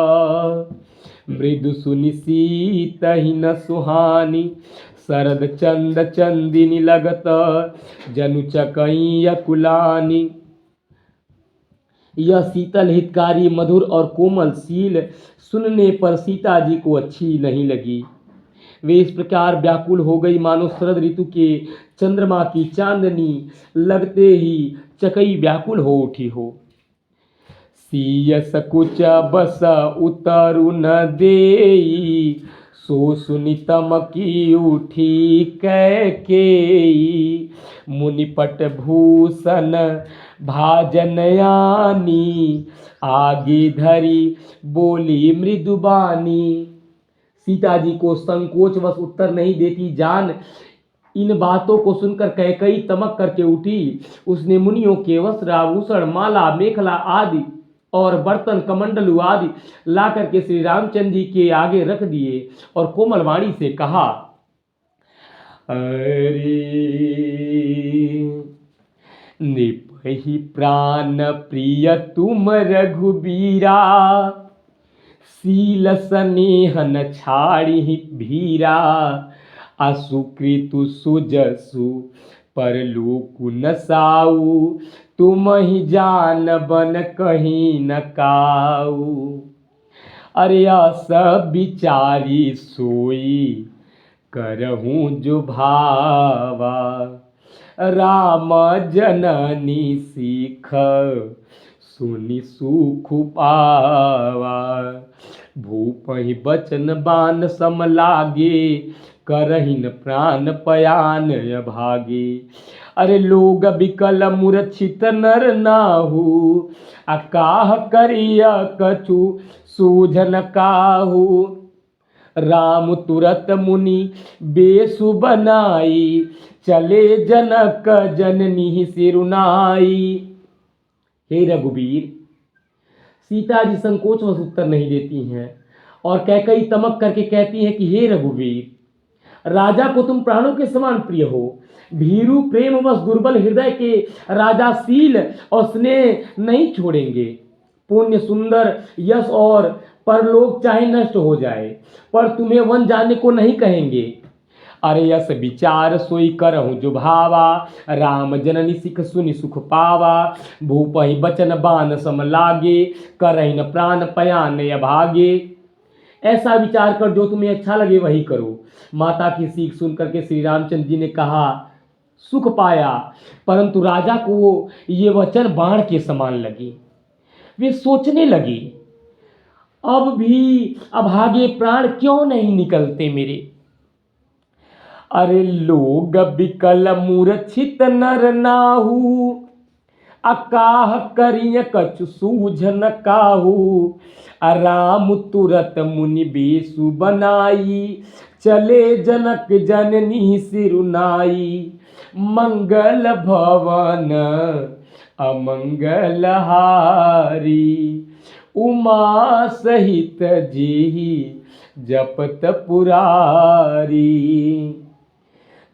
मृदु सुनि शीतहिन सुहानी। शरद चंद चंदिनी लगत, जनु चकई अकुलानी। यह शीतल हितकारी मधुर और कोमल शील सुनने पर सीता जी को अच्छी नहीं लगी। वे इस प्रकार व्याकुल हो गई मानो शरद ऋतु के चंद्रमा की चांदनी लगते ही चकई व्याकुल हो उठी हो। सीय सकुच बस उतरु न देई, सो सुनि तमकी उठी कैकेयी। मुनिपट भूषण भाजनयानी, आगे धरी बोली मृदुबानी। सीता जी को संकोचवश उत्तर नहीं देती जान इन बातों को सुनकर कैकेयी तमक करके उठी। उसने मुनियों के वस्त्र आभूषण माला मेखला आदि और बर्तन कमंडलू आदि ला करके श्री रामचंद्र जी के आगे रख दिए और कोमल वाणी से कहा, अरे निपहि प्राण प्रिय तुम रघुबीरा। शील स्नेह न छाड़ि भीरा, असुकृतु सुजसु परलोकु न साऊ। तुम ही जान बन कहीं न काऊ। अरे सब विचारी सोई करहूँ जो भावा। राम जननी सीख सुनि सुख पावा। भूपहि बचन बान सम लागे, करहिन प्राण पयान भागे। अरे लोग बिकल मूर्छित नर नाहु, अकाह करिया कछु सूझन काहू। राम तुरत मुनि बेसु बनाई, चले जनक जननी सिरुनाई। हे रघुबीर, सीता जी संकोचवश उत्तर नहीं देती हैं और कैकेयी तमक करके कहती हैं कि हे रघुवीर, राजा को तुम प्राणों के समान प्रिय हो। भीरु प्रेमवश दुर्बल हृदय के राजा शील और स्नेह नहीं छोड़ेंगे। पुण्य सुंदर यश और परलोक चाहे नष्ट हो जाए पर तुम्हें वन जाने को नहीं कहेंगे। अरे यस विचार सोई करहूँ जो भावा। राम जननी सिख सुनि सुख पावा। भूपहि बचन बान सम लागे, करहिन प्राण पयान अभागे। ऐसा विचार कर जो तुम्हें अच्छा लगे वही करो। माता की सीख सुनकर के श्री रामचंद्र जी ने कहा सुख पाया, परंतु राजा को ये वचन बाण के समान लगे। वे सोचने लगे अब भी अभागे प्राण क्यों नहीं निकलते मेरे। अरे लोग बिकल मूर्छित नर नाहू, अकाह करिय कछु सूझन काहू। राम तुरत मुनि बेसु बनाई, चले जनक जननी सिरुनाई। मंगल भवन अमंगल हारी, उमा सहित जेहि जपत पुरारी।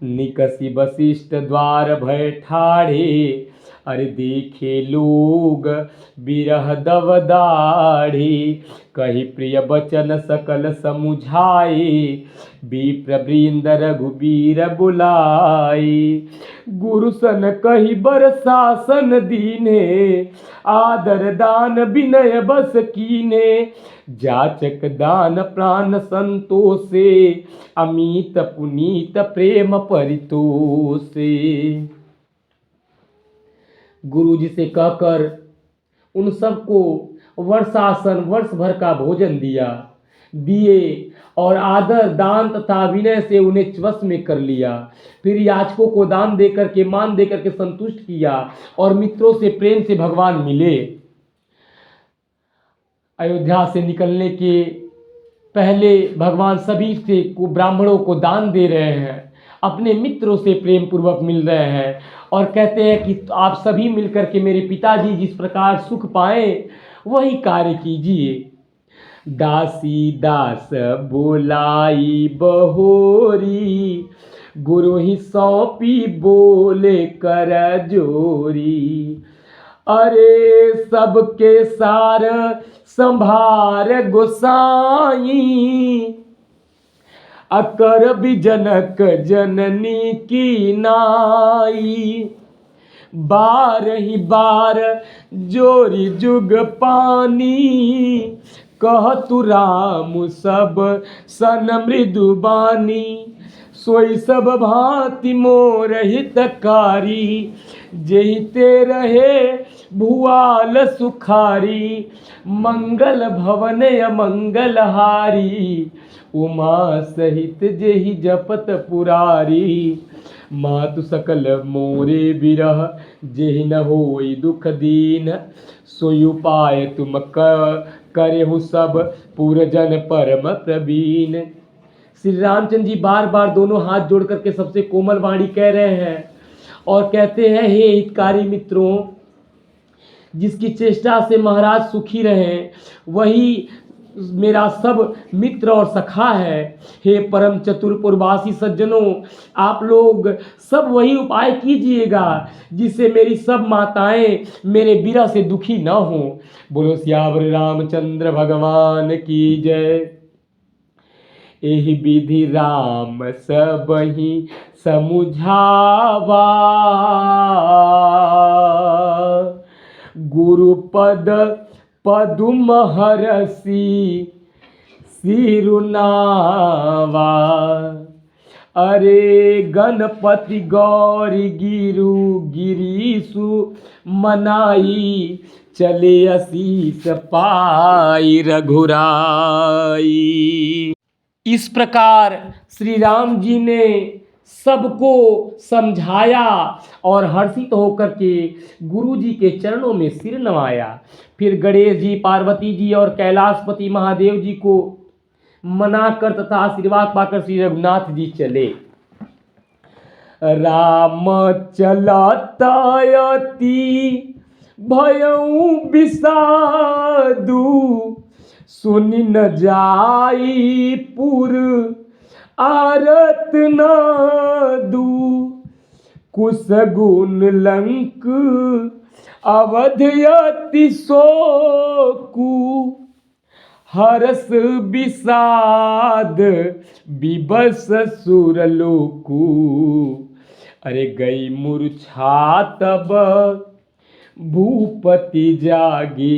निकसी वशिष्ठ द्वार भय ठाढ़े, अरे देखे लोग बिरह दव दाढ़ी, कही प्रिय बचन सकल समुझाए, विप्र वृंद रघुबीर बुलाए। गुरु सन कही बर शासन दीने, आदर दान विनय बस कीने, जाचक दान प्राण संतोषे, अमित पुनीत प्रेम परितोषे। गुरु जी से कहकर उन सबको वर्षासन वर्ष भर का भोजन दिए और आदर दान तथा विनय से उन्हें वश में कर लिया। फिर याचकों को दान देकर के मान देकर के संतुष्ट किया और मित्रों से प्रेम से भगवान मिले। अयोध्या से निकलने के पहले भगवान सभी से ब्राह्मणों को दान दे रहे हैं, अपने मित्रों से प्रेम पूर्वक मिल रहे हैं और कहते हैं कि आप सभी मिलकर के मेरे पिताजी जिस प्रकार सुख पाए वही कार्य कीजिए। दासी दास बोलाई बहोरी, गुरु ही सौंपी बोले कर जोरी। अरे सबके सार संभार गोसाई, अकर भी जनक जननी की नाई। बार ही बार जोरी जुग पानी, कहतु राम सब सन मृदुबानी। सोई सब भांति मोर हितकारी, जेते रहे भुआल सुखारी। मंगल भवन अमंगल हारी, उमा सहित जेहि जपत पुरारी। मातु सकल मोरे बिरह, जेहि न होई दुख दीन। सोई उपाय तुम करेहु सब, पुरजन परम प्रवीण। श्री रामचंद्र जी बार बार दोनों हाथ जोड़ करके सबसे कोमल वाणी कह रहे हैं और कहते हैं, हे हितकारी मित्रों, जिसकी चेष्टा से महाराज सुखी रहें वही मेरा सब मित्र और सखा है। हे परम चतुर पुरवासी सज्जनों, आप लोग सब वही उपाय कीजिएगा जिससे मेरी सब माताएं मेरे बिरह से दुखी न हो। बोलो सियावर रामचंद्र भगवान की जय। एहि विधि राम सबहि समुझावा, गुरुपद पदुम हरसी सिरुनावा। अरे गणपति गौरी गिरु गिरीशु मनाई, चले असीस पाई रघुराई। इस प्रकार श्री राम जी ने सबको समझाया और हर्षित होकर के गुरु जी के चरणों में सिर नवाया। फिर गणेश जी, पार्वती जी और कैलाशपति महादेव जी को मनाकर तथा आशीर्वाद पाकर श्री रघुनाथ जी चले। राम चलत अति भयउ बिसादु, सुनि न जाई पुर आरत न दू। कुश गुण लंक अवध अति शोकु, हरस विषाद विबस सुरलोकु। अरे गई मूर्छा तब भूपति जागी,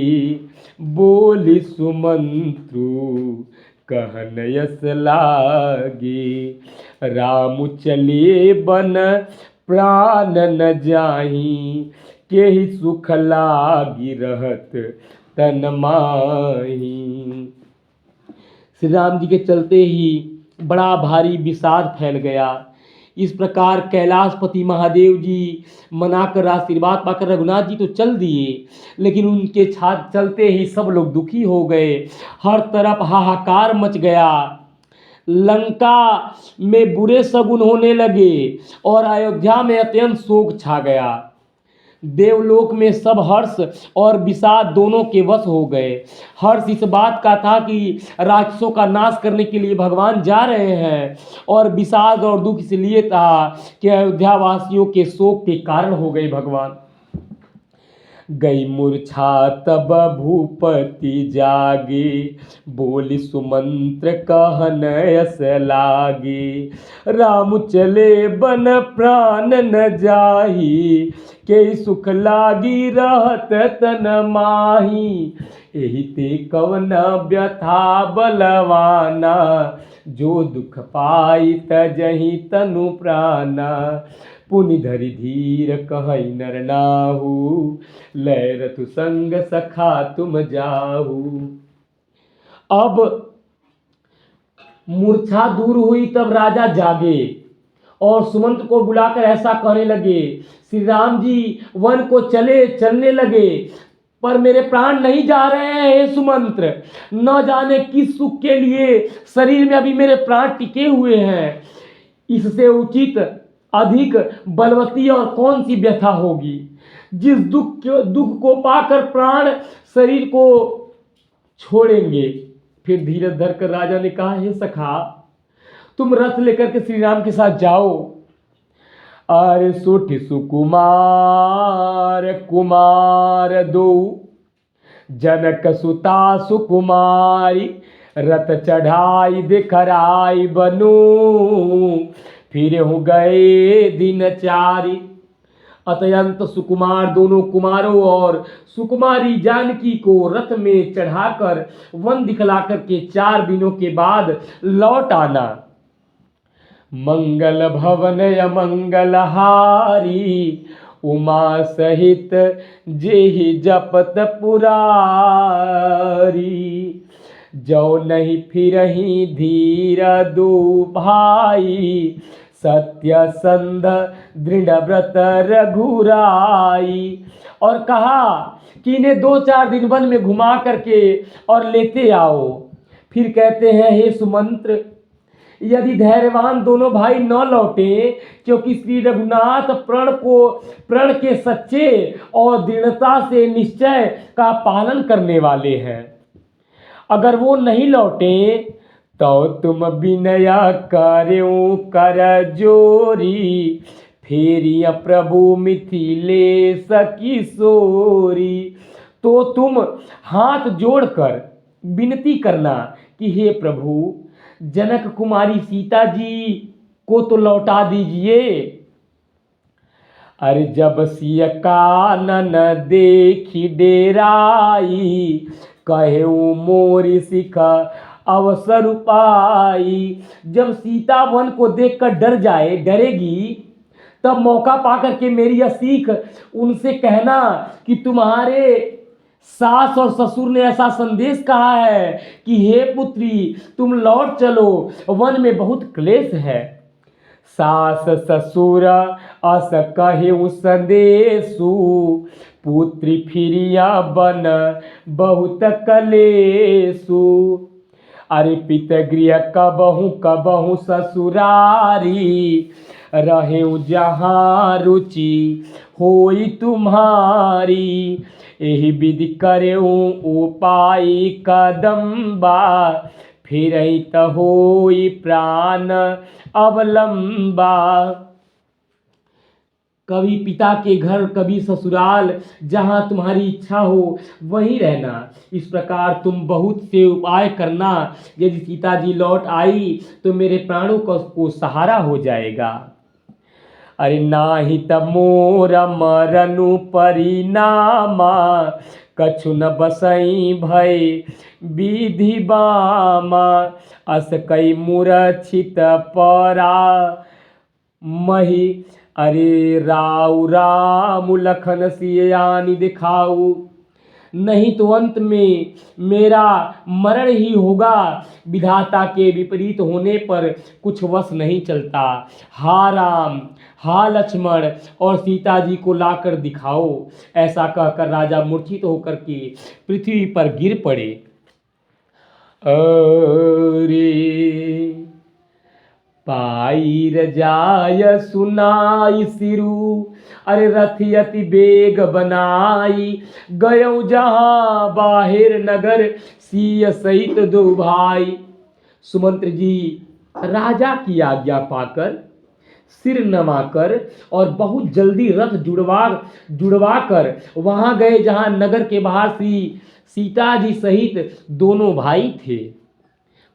बोली सुमंत्रु कहन यस लागी। राम चलिए बन प्राण न जाही, के ही सुख लागी रहत तन माही। श्री राम जी के चलते ही बड़ा भारी विषाद फैल गया। इस प्रकार कैलाशपति महादेव जी मनाकर आशीर्वाद पाकर रघुनाथ जी तो चल दिए, लेकिन उनके चलते ही सब लोग दुखी हो गए। हर तरफ हाहाकार मच गया, लंका में बुरे शगुन होने लगे और अयोध्या में अत्यंत शोक छा गया। देवलोक में सब हर्ष और विषाद दोनों के वश हो गए। हर्ष इस बात का था कि राक्षसों का नाश करने के लिए भगवान जा रहे हैं, और विषाद और दुख इसलिए था कि अयोध्या वासियों के शोक के कारण हो गए भगवान। गई मूर्छा तब भूपति जागे, बोली सुमंत्र कहन यस लागे। राम चले बन प्राण न जाही, के सुख लागी रहत तन माही। एहि ते कवन व्यथा बलवाना, जो दुख पाई तजहि तनु प्राणा। पुनि धरि धीर कहई नर नाहु, लय रतु संग सखा तुम जाहु। अब मूर्छा दूर हुई तब राजा जागे और सुमंत को बुलाकर ऐसा कहने लगे, श्री राम जी वन को चलने लगे, पर मेरे प्राण नहीं जा रहे हैं हे सुमंत्र। न जाने किस सुख के लिए शरीर में अभी मेरे प्राण टिके हुए हैं। इससे उचित अधिक बलवती और कौन सी व्यथा होगी। जिस दुख को पाकर प्राण शरीर को छोड़ेंगे। फिर धीरज धरकर राजा ने कहा, हे सखा तुम रथ लेकर के श्री राम के साथ जाओ। अरे सुठ सुकुमार कुमार दो, जनक सुता सुकुमारी। रथ चढ़ाई दिखराई बनो, फिर हो गए दिन चारी। अत्यंत सुकुमार दोनों कुमारों और सुकुमारी जानकी को रथ में चढ़ाकर वन दिखलाकर के 4 दिनों के बाद लौट आना। मंगल भवन अमंगल हारी, उमा सहित जेहि जपत पुरारी। जो नहीं फिरहि धीर दो भाई, सत्य संध दृढ़ व्रत रघुराई। और कहा कि इन्हें 2-4 दिन वन में घुमा करके और लेते आओ। फिर कहते हैं, हे सुमंत्र यदि धैर्यवान दोनों भाई न लौटे, क्योंकि श्री रघुनाथ प्रण के सच्चे और दृढ़ता से निश्चय का पालन करने वाले हैं, अगर वो नहीं लौटे तो तुम विनय करो कर जोरी। फेरिया प्रभु मिथिलेश किशोरी। तो तुम हाथ जोड़कर विनती करना कि हे प्रभु जनक कुमारी सीता जी को तो लौटा दीजिए। अरे जब सिय कानन देखी डेराई, कहे मोरी सिखा अवसर पाई। जब सीता वन को देखकर डरेगी, तब मौका पाकर के मेरी यह सीख उनसे कहना कि तुम्हारे सास और ससुर ने ऐसा संदेश कहा है कि हे पुत्री तुम लौट चलो, वन में बहुत क्लेश है। सास ससुर अस कहे संदेशु, पुत्री फिरिया बन बहुत कलेसु। अरे पितगृह कबहू ससुरारी, रहे जहाँ रुचि होई तुम्हारी। एहि विधि करे उपाय कदम्बा, फिर त होई प्राण अवलंबा। कभी पिता के घर, कभी ससुराल, जहाँ तुम्हारी इच्छा हो वहीं रहना। इस प्रकार तुम बहुत से उपाय करना। यदि सीता जी लौट आई तो मेरे प्राणों को सहारा हो जाएगा। अरे नाही त मोर मरनु परिणामा, कछु न बसई भय विधि बामा। अस कई मूर्छित परा मही, अरे राउ राम लखन सियानी दिखाऊ। नहीं तो अंत में मेरा मरण ही होगा। विधाता के विपरीत होने पर कुछ वश नहीं चलता। हा राम, हा लक्ष्मण और सीता जी को लाकर दिखाओ। ऐसा कहकर राजा मूर्छित होकर के पृथ्वी पर गिर पड़े। अरे पाई रजाय सुनाई सिरु, अरे रथी अति बेग बनाई। गयो जहाँ बाहिर नगर, सिय सहित 2 भाई। सुमंत्र जी राजा की आज्ञा पाकर सिर नवाकर और बहुत जल्दी रथ जुड़वा कर वहां गए जहां नगर के बाहर सीता जी सहित दोनों भाई थे।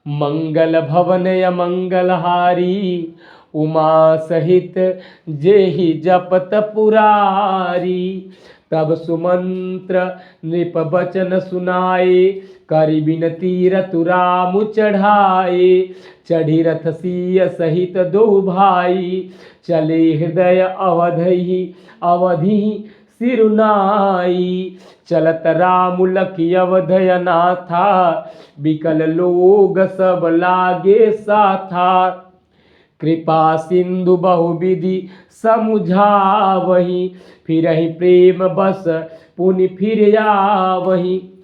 मंगल भवन या मंगलहारी उमा सहित जेहि जपत पुरारी। तब सुमंत्र नृप बचन सुनाए करि बिनती रतु राम चढ़ाए। चढ़ी रथ सिय सहित दो भाई चले हृदय अवधि सिरुनाई। चलत राम लखि अवधय नाथा बिकल लोग सब लागे साथा। कृपा सिंधु बहुविधि समुझावहि फिरहि प्रेम बस पुनि फिर आवहि।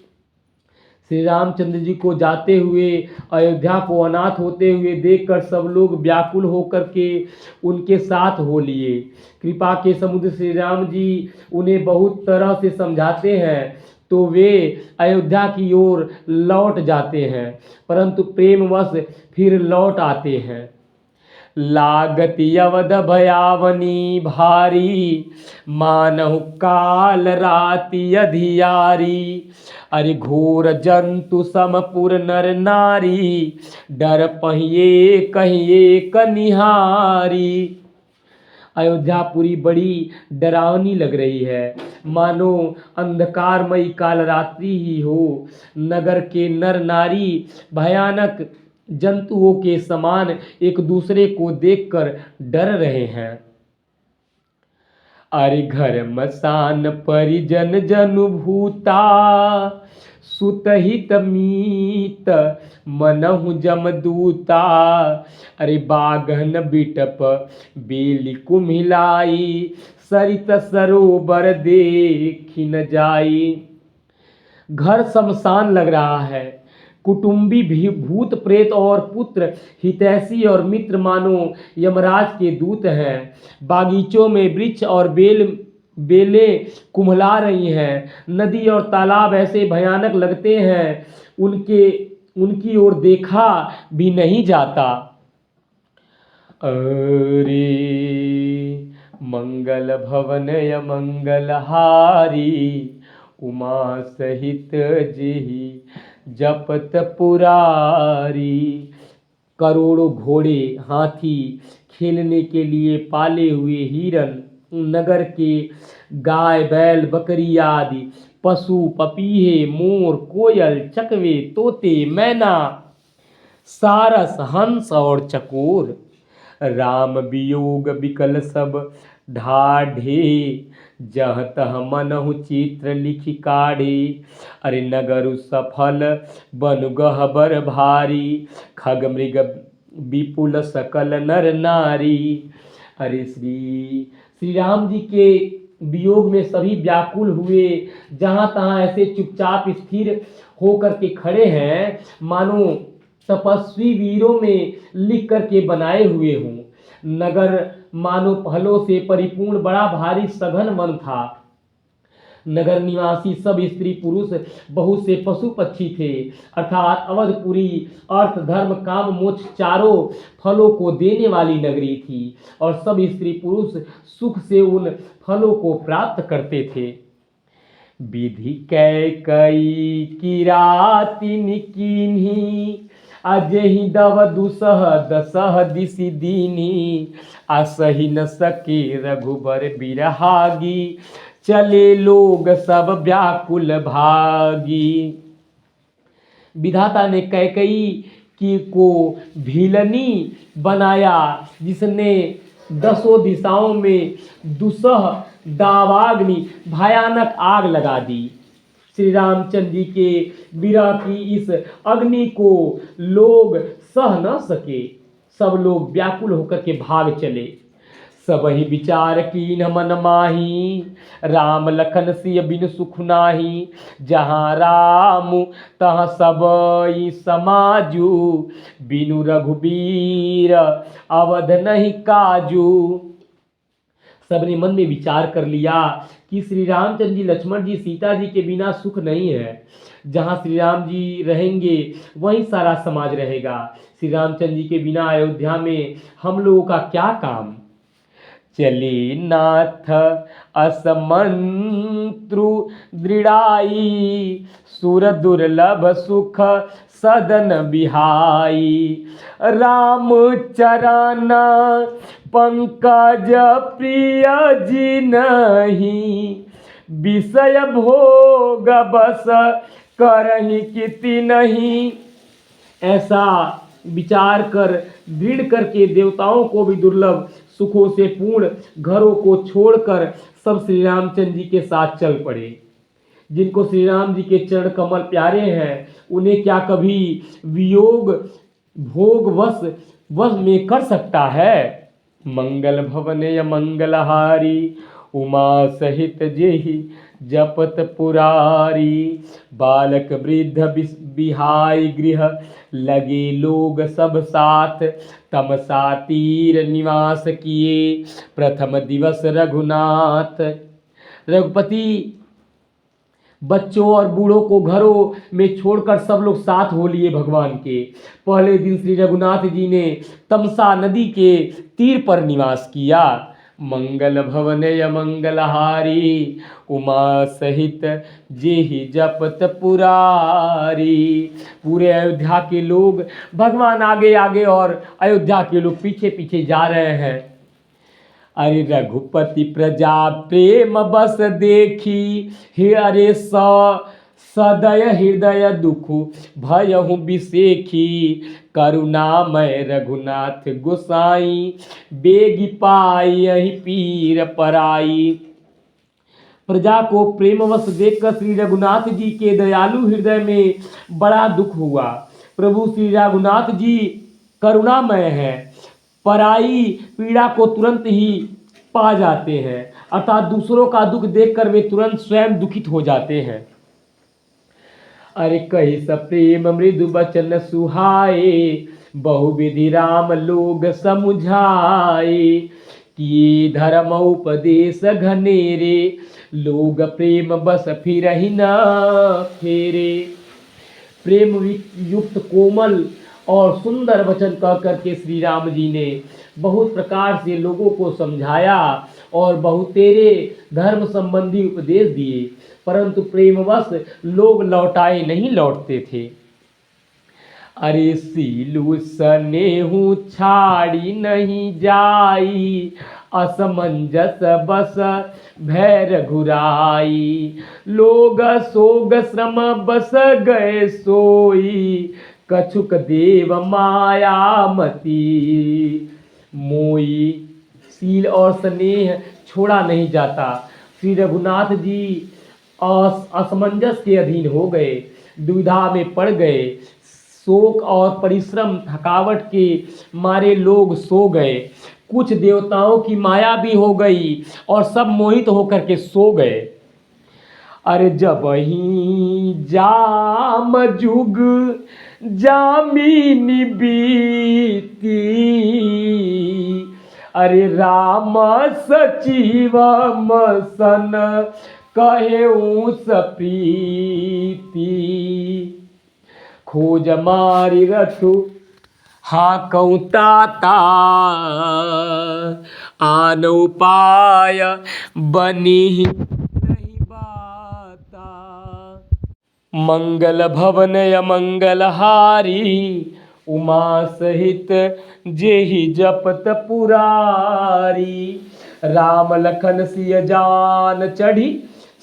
श्री रामचंद्र जी को जाते हुए अयोध्या को अनाथ होते हुए देखकर सब लोग व्याकुल होकर के उनके साथ हो लिए। कृपा के समुद्र श्री राम जी उन्हें बहुत तरह से समझाते हैं तो वे अयोध्या की ओर लौट जाते हैं, परंतु प्रेमवश फिर लौट आते हैं। लागति अवध भयावनी भारी मानहु काल राति अधियारी। अरे घोर जंतु समपुर नर नारी डर पहिए कहिए कनिहारी। अयोध्यापुरी बड़ी डरावनी लग रही है, मानो अंधकारमयी काल रात्रि ही हो। नगर के नर नारी भयानक जंतुओं के समान एक दूसरे को देखकर डर रहे हैं। अरे घर मसान परिजन जनु भूता सुतहित मीत मनहु जमदूता। अरे बागहन बिटप बेली कुम्हिलाई सरित सरोवर देखी न जाई। घर शमशान लग रहा है, कुटुंबी भी भूत प्रेत और पुत्र हितैषी और मित्र मानो यमराज के दूत हैं। बागीचों में वृक्ष और बेलें कुम्हला रही हैं। नदी और तालाब ऐसे भयानक लगते हैं उनकी ओर देखा भी नहीं जाता। अरे मंगल भवन या मंगलहारी उमा सहित जेहि जपत पुरारी। करोड़ों घोड़े हाथी खेलने के लिए पाले हुए हिरन, नगर के गाय बैल बकरी आदि पशु पपीहे मोर कोयल चकवे तोते मैना सारस हंस और चकोर। राम वियोग बिकल सब ढाढ़े जह तह मनहु चित्र लिखि काढ़े। अरे नगरु सफल बन गहबर भारी खग मृग विपुल सकल नर नारी। अरे श्री राम जी के वियोग में सभी व्याकुल हुए, जहां तहां ऐसे चुपचाप स्थिर होकर के खड़े हैं मानो तपस्वी वीरों में लिख करके बनाए हुए हों। नगर मानो फलों से परिपूर्ण बड़ा भारी सघन वन था। नगर निवासी सब स्त्री पुरुष बहुत से पशु पक्षी थे, अर्थात अवधपुरी अर्थ धर्म काम मोक्ष चारों फलों को देने वाली नगरी थी और सब स्त्री पुरुष सुख से उन फलों को प्राप्त करते थे। विधि कैकई किरातिन कीन्ही अजेहि दव दुसह दसह दिसि दीनी। असहि न सके रघुबर बिरहागी चले लोग सब व्याकुल भागी। विधाता ने कैकई की को भीलनी बनाया, जिसने दसों दिशाओं में दुसह दावाग्नि भयानक आग लगा दी। श्री रामचंद्र जी के विरह की इस अग्नि को लोग सह न सके, सब लोग व्याकुल होकर के भाग चले। सबहि विचार कीन मन माही राम लखन सिय बिन सुख नाही। जहाँ राम तहाँ सबई समाजू बिनु रघुबीर अवध नहीं काजू। सबने मन में विचार कर लिया कि श्री रामचंद्र जी लक्ष्मण जी सीता जी के बिना सुख नहीं है। जहाँ श्री राम जी रहेंगे वहीं सारा समाज रहेगा। श्री रामचंद्र जी के बिना अयोध्या में हम लोगों का क्या काम। चले नाथ असमंत्रु दृढ़ाई, सुर दुर्लभ सुख सदन बिहाई। राम चरण पंकज प्रिय जी नहीं, विषय भोग बस करहि किति नहीं। ऐसा विचार कर दृढ़ करके देवताओं को भी दुर्लभ सुखों से पूर्ण घरों को छोड़कर सब श्री रामचंद्र जी के साथ चल पड़े। जिनको श्री राम जी के चरण कमल प्यारे हैं उन्हें क्या कभी वियोग भोग वश में कर सकता है। मंगल भवन मंगलहारी, उमा सहित जेहि जपत पुरारी। बालक वृद्ध बिहाई गृह, लगे लोग सब साथ। तमसा तीर निवास किए, प्रथम दिवस रघुनाथ। रघुपति बच्चों और बूढ़ों को घरों में छोड़कर सब लोग साथ हो लिए भगवान के। पहले दिन श्री रघुनाथ जी ने तमसा नदी के तीर पर निवास किया। मंगल भवन मंगलहारी, उमा सहित जेहि जपत पुरारी। पूरे अयोध्या के लोग, भगवान आगे आगे और अयोध्या के लोग पीछे पीछे जा रहे हैं। अरे रघुपति प्रजा प्रेम बस देखी, हे अरे सदय हृदय दुख भयहु बिसेखी। करुणामय रघुनाथ गोसाई, बेगी पाई यही पीर पराई। प्रजा को प्रेमवश देखकर श्री रघुनाथ जी के दयालु हृदय में बड़ा दुख हुआ। प्रभु श्री रघुनाथ जी करुणामय हैं, पराई पीड़ा को तुरंत ही पा जाते हैं, अर्थात दूसरों का दुख देखकर वे तुरंत स्वयं दुखित हो जाते हैं। अरे कही सब प्रेम मृदु बचन सुहाए, बहुविधि राम लोग समुझाए। किए धर्म उपदेश घनेरे, लोग प्रेम बस फिरहि न फेरे। प्रेम युक्त कोमल और सुंदर वचन कह करके श्री राम जी ने बहुत प्रकार से लोगों को समझाया और बहुतेरे धर्म संबंधी उपदेश दिए, परंतु प्रेमवश लोग नहीं लौटते थे। अरे सीलु स्नेहु छाड़ी नहीं जाई, असमंजस बस भय रघुराई। लोग सोग श्रम बस गए सोई, कछुक देव माया मती मोई। सील और स्नेह छोड़ा नहीं जाता। श्री रघुनाथ जी असमंजस के अधीन हो गए, दुविधा में पड़ गए। शोक और परिश्रम थकावट के मारे लोग सो गए। कुछ देवताओं की माया भी हो गई और सब मोहित होकर के सो गए। अरे जब ही जाम जुग जामिनी बीती, अरे राम सचिव सन कहे प्रीति। खोज मारी रथु हाँ कौताता, आन उपाय बनी नहीं बाता। मंगल भवन मंगलहारी, उमा सहित जेहि जपत पुरारी। राम लखन सिय जान चढ़ी,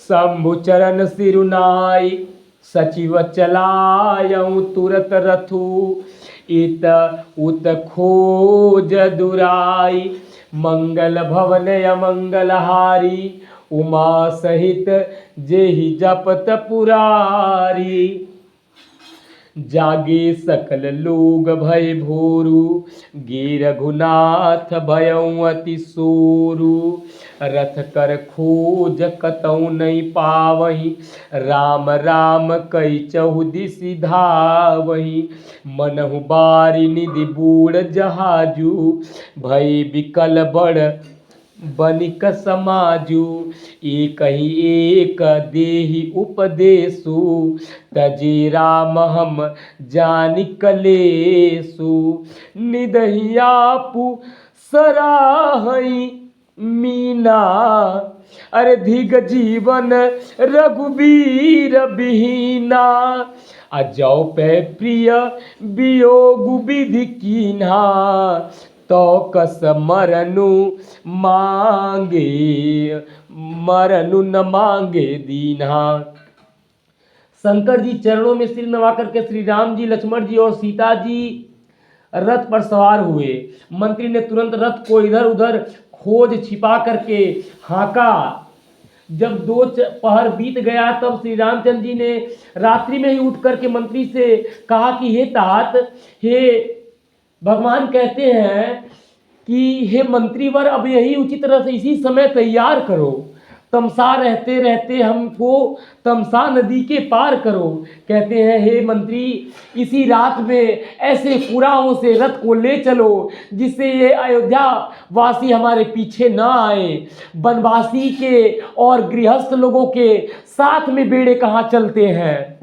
शंभु चरण सिरुनाई। सचिव चलायऊ तुरत रथु, इत उत खोज दुराई। मंगल भवन मंगलहारी, उमा सहित जेहि जपत पुरारी। जागे सकल लोग भय भोरु, गे रघुनाथ भयउ अति सोरु। रथ कर खोज कतौ नहीं पावहीं, राम राम कई चहुदिसि धावहीं। मनहु बारि निधि बूढ़ जहाजु, भय विकल बड़ बनिक समाजु। एक ही एक देहि उपदेशु, तजे राम हम जानि कलेसु। निदहि आपु सराहई मीना। अरे धिग जीवन रघुबीर बिहीना, अजौ पे प्रिय वियोग विधि कीन्हा, तो कस मरनु मांगे, मरनु न मांगे दीन्हा। शंकर जी चरणों में सिर नवा करके श्री राम जी, लक्ष्मण जी और सीता जी रथ पर सवार हुए। मंत्री ने तुरंत रथ को इधर उधर खोज छिपा करके हाँका। जब दो पहर बीत गया तब श्री रामचंद्र जी ने रात्रि में ही उठ करके मंत्री से कहा कि हे तात, हे भगवान कहते हैं कि हे मंत्रीवर, अब यही उचित रथ इसी समय तैयार करो, तमसा रहते रहते हमको तमसा नदी के पार करो। कहते हैं हे मंत्री, इसी रात में ऐसे पुराणों से रथ को ले चलो जिससे ये अयोध्या वासी हमारे पीछे ना आए। वनवासी के और गृहस्थ लोगों के साथ में बेड़े कहाँ चलते हैं।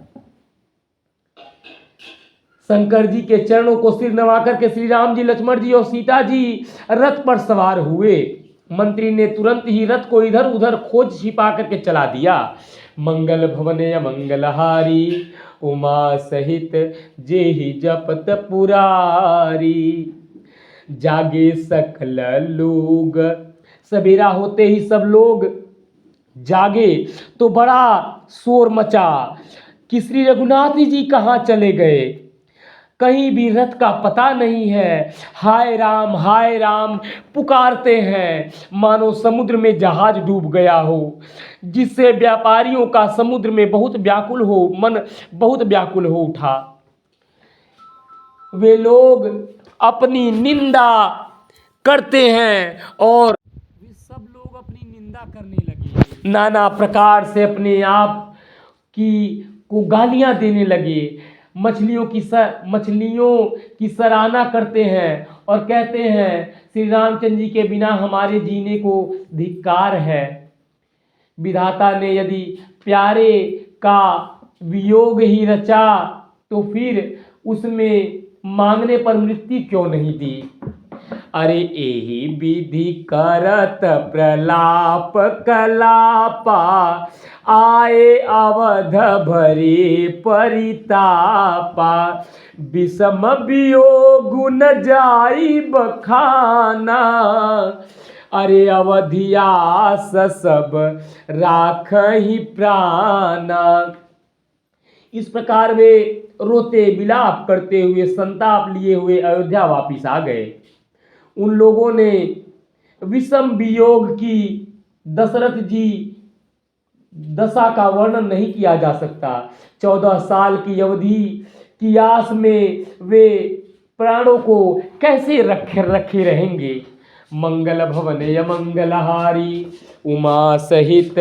शंकर जी के चरणों को सिर नवा करके श्री राम जी, लक्ष्मण जी और सीता जी रथ पर सवार हुए। मंत्री ने तुरंत ही रथ को इधर उधर खोज छिपा करके चला दिया। मंगल भवने मंगलहारी, उमा सहित जेहि जपत पुरारी, जागे सकल लोग। सवेरा होते ही सब लोग जागे तो बड़ा शोर मचा कि श्री रघुनाथ जी कहाँ चले गए, कहीं भी रथ का पता नहीं है। हाय राम पुकारते हैं मानो समुद्र में जहाज डूब गया हो, जिससे व्यापारियों का समुद्र में बहुत व्याकुल हो, मन बहुत व्याकुल हो उठा। वे लोग अपनी निंदा करते हैं और वे सब लोग अपनी निंदा करने लगे, नाना प्रकार से अपने आप को गालियां देने लगे। मछलियों की सराहना करते हैं और कहते हैं श्री रामचंद्र जी के बिना हमारे जीने को धिक्कार है। विधाता ने यदि प्यारे का वियोग ही रचा तो फिर उसमें मांगने पर मृत्यु क्यों नहीं दी। अरे एही विधि करत प्रलाप कलापा, आए अवध भरे परितापा, विषम वियोग न जाई बखाना, अरे अवधियास सब राखहि प्राणा। इस प्रकार वे रोते विलाप करते हुए संताप लिए हुए अयोध्या वापिस आ गए। उन लोगों ने विषम वियोग की दशरथ जी दशा का वर्णन नहीं किया जा सकता। 14 साल की अवधि की आस में वे प्राणों को कैसे रखे रहेंगे। मंगल भवने मंगलहारी, उमा सहित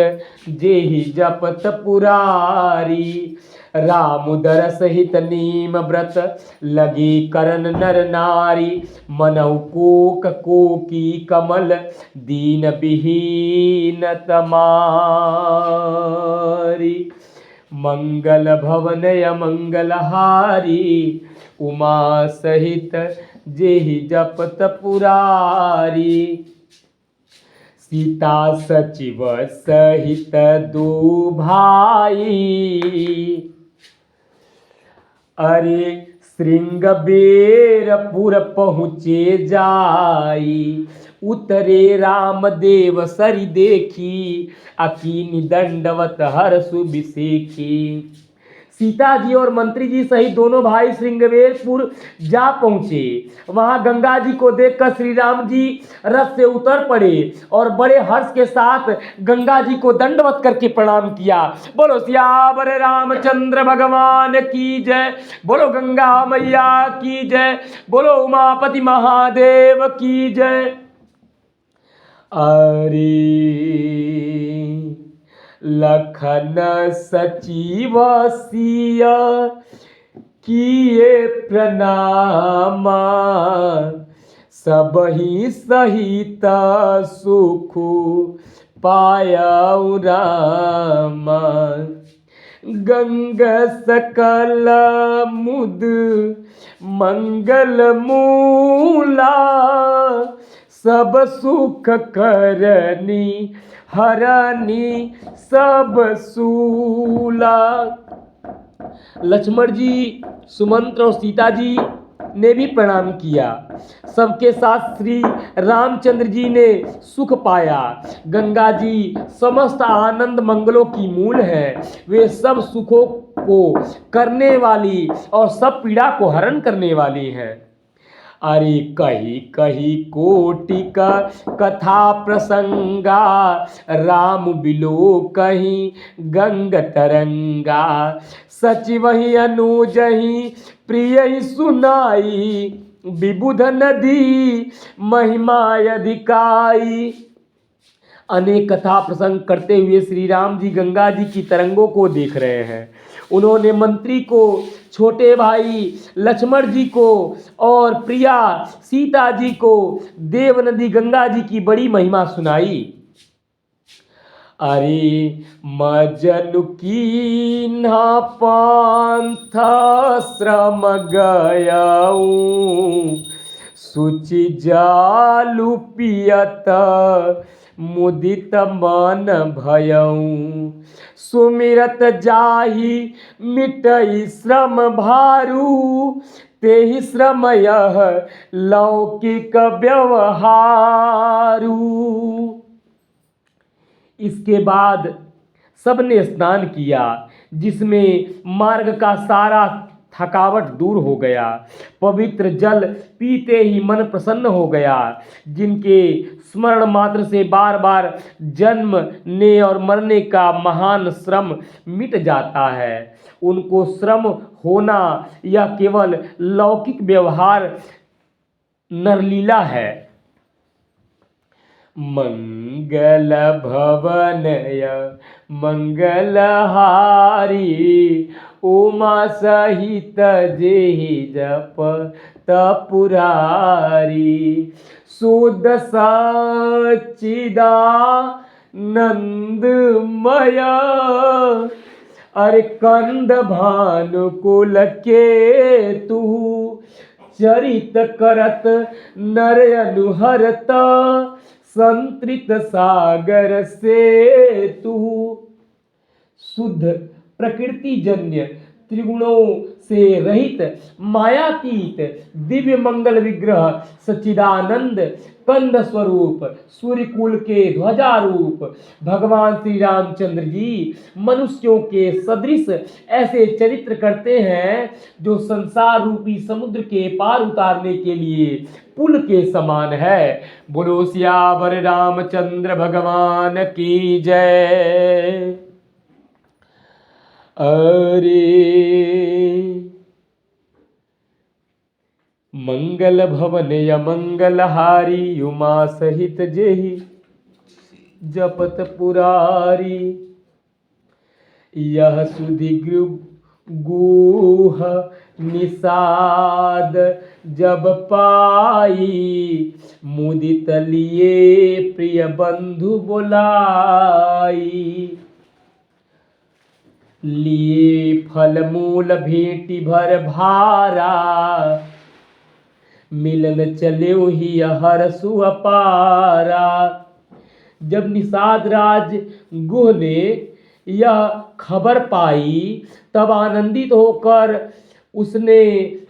जेहि जपत पुरारी, राम उदर सहित नीम व्रत लगी करन नर नारी, मनउ कोक कोकी कमल दीन विहीन तमारी। मंगल भवनय मंगलहारी, उमा सहित जेहि जपत पुरारी, सीता सचिव सहित दो भाई, अरे श्रृंगबेरपुर पहुँचे जाई, उतरे राम देव सरि देखी, अकीनि दंडवत हर्षु बिसेखी। सीता जी और मंत्री जी सहित दोनों भाई श्रृंगबेरपुर जा पहुंचे। वहां गंगा जी को देखकर श्री राम जी रथ से उतर पड़े और बड़े हर्ष के साथ गंगा जी को दंडवत करके प्रणाम किया। बोलो सियावर रामचंद्र भगवान की जय, बोलो गंगा मैया की जय, बोलो उमापति महादेव की जय। अरे लखन सचिव सिया किए प्रणामा, सबहि सहित सुख पायउ रामा। गंग सकल मुद मंगल मूला, सब सुख करनी हरनी सब सूला। लक्ष्मण जी, सुमंत्र और सीता जी ने भी प्रणाम किया। सबके साथ श्री रामचंद्र जी ने सुख पाया। गंगा जी समस्त आनंद मंगलों की मूल है। वे सब सुखों को करने वाली और सब पीड़ा को हरण करने वाली हैं। अरे कही कही कोटि का कथा प्रसंगा, राम बिलो कहीं गंग तरंगा। सच वही अनुजही प्रिय ही सुनाई, विबुध नदी महिमा अधिकाई। अनेक कथा प्रसंग करते हुए श्री राम जी गंगा जी की तरंगों को देख रहे हैं। उन्होंने मंत्री को, छोटे भाई लक्ष्मण जी को और प्रिया सीता जी को देव नदी गंगा जी की बड़ी महिमा सुनाई। अरे मजनु की ना पंथ श्रम गयऊ, सुचि जालु पियत मुदित मन भयऊ। सुमिरत जाहि मिटई श्रम भारू, तेहि श्रम यह लौकिक व्यवहारू। इसके बाद सबने स्नान किया, जिसमें मार्ग का सारा थकावट दूर हो गया। पवित्र जल पीते ही मन प्रसन्न हो गया। जिनके स्मरण मात्र से बार बार जन्मने और मरने का महान श्रम मिट जाता है, उनको श्रम होना यह केवल लौकिक व्यवहार नरलीला है। मंगल भवनय मंगलहारी, उमा सहित जेहि जपत पुरारी। शुद्ध सच्चिदानंदमय, अरे कंद भानुकुल केतु। चरित करत नर अनुहरत, संतृत सागर से तू। शुद्ध प्रकृति जन्य त्रिगुणों से रहित मायातीत दिव्य मंगल विग्रह सच्चिदानंद कंद स्वरूप सूर्यकुल के ध्वजारूप भगवान श्री रामचंद्र जी मनुष्यों के सदृश ऐसे चरित्र करते हैं जो संसार रूपी समुद्र के पार उतारने के लिए पुल के समान है। बोलो सियावर रामचंद्र भगवान की जय। अरे मंगल भवन मंगलहारी, उमा सहित जेहि जपत पुरारी। यह सुधि गुह निषाद जब पाई, मुदित लिए प्रिय बंधु बोलाई। लिए फल मूल भेंटी भर भारा, मिलन चले ही हरसु अपारा। जब निषाद राज गुह ने यह खबर पाई तब आनंदित होकर उसने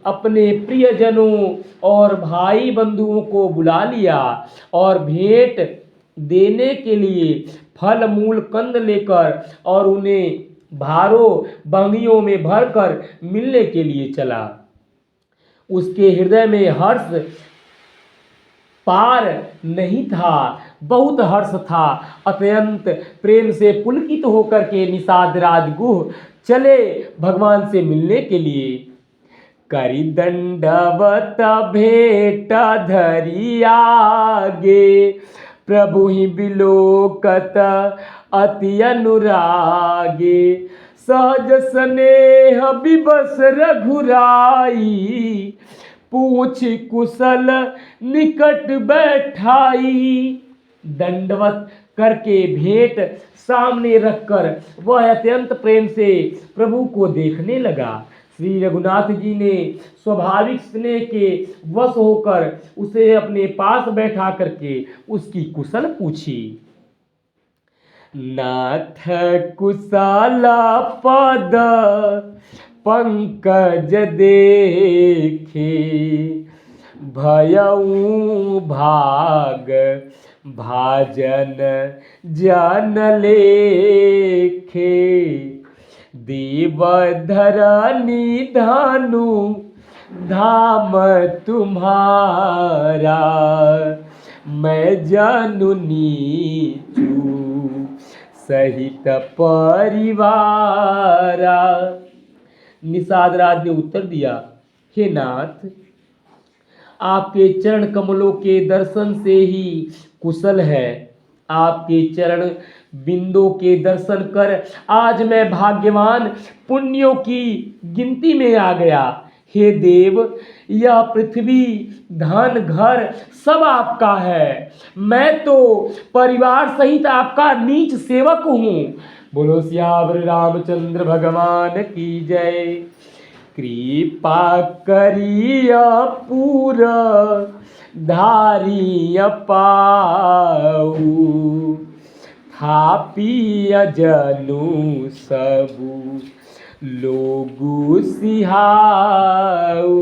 अपने प्रियजनों और भाई बंधुओं को बुला लिया और भेंट देने के लिए फल मूल कंद लेकर और उन्हें भारों बंगियों में भरकर मिलने के लिए चला। उसके हृदय में हर्ष पार नहीं था, बहुत हर्ष था। अत्यंत प्रेम से पुलकित होकर के निषाद राजगुह चले भगवान से मिलने के लिए। करि दंडवत भेंट धरि आगे, प्रभु ही बिलोकत अति अनुरागे। सहज स्नेह विवश रघुराई, पूछ कुशल निकट बैठाई। दंडवत करके भेंट सामने रखकर वह अत्यंत प्रेम से प्रभु को देखने लगा। श्री रघुनाथ जी ने स्वाभाविक स्नेह के वश होकर उसे अपने पास बैठा करके उसकी कुशल पूछी। नाथ कुशला पद पंकज देखे, भयऊ भाग भाजन जन लेखे। देवधरनी धनु धाम तुम्हारा, मैं जानू नीचू सहित परिवारा। निषाद राज ने उत्तर दिया, हे नाथ, आपके चरण कमलों के दर्शन से ही कुशल है। आपके चरण बिंदों के दर्शन कर आज मैं भाग्यवान पुण्यों की गिनती में आ गया। हे देव, यह पृथ्वी धन घर सब आपका है, मैं तो परिवार सहित आपका नीच सेवक हूँ। बोलो सियावर रामचंद्र भगवान की जय। कृपा करिया पूरा धारिय पाऊ, थापिय जनु सबु लोगु सिहाऊ।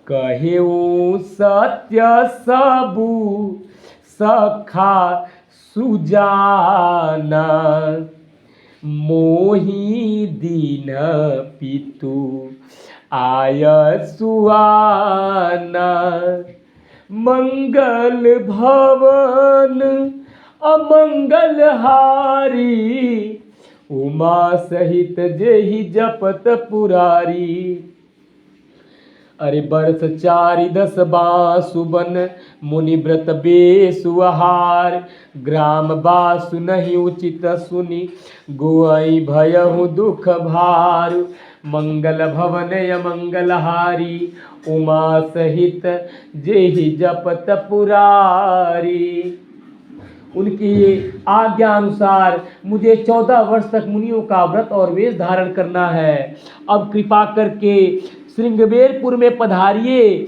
कहेऊ सत्य सबु सखा सुजाना, मोहि दीन पितु आय सुआना। मंगल भवन अमंगल हारी, उमा सहित जेहि जपत पुरारी। अरे बरस 4 बासु बन, मुनि व्रत बेसु आहार। ग्राम बासु नहीं उचित सुनि, गोई भयहु दुख भार। मंगल भवन अमंगल हारी, उमा सहित जेहि जपत पुरारी। उनकी आज्ञा अनुसार मुझे 14 वर्ष तक मुनियों का व्रत और वेश धारण करना है। अब कृपा करके श्रृंगवेरपुर में पधारिए,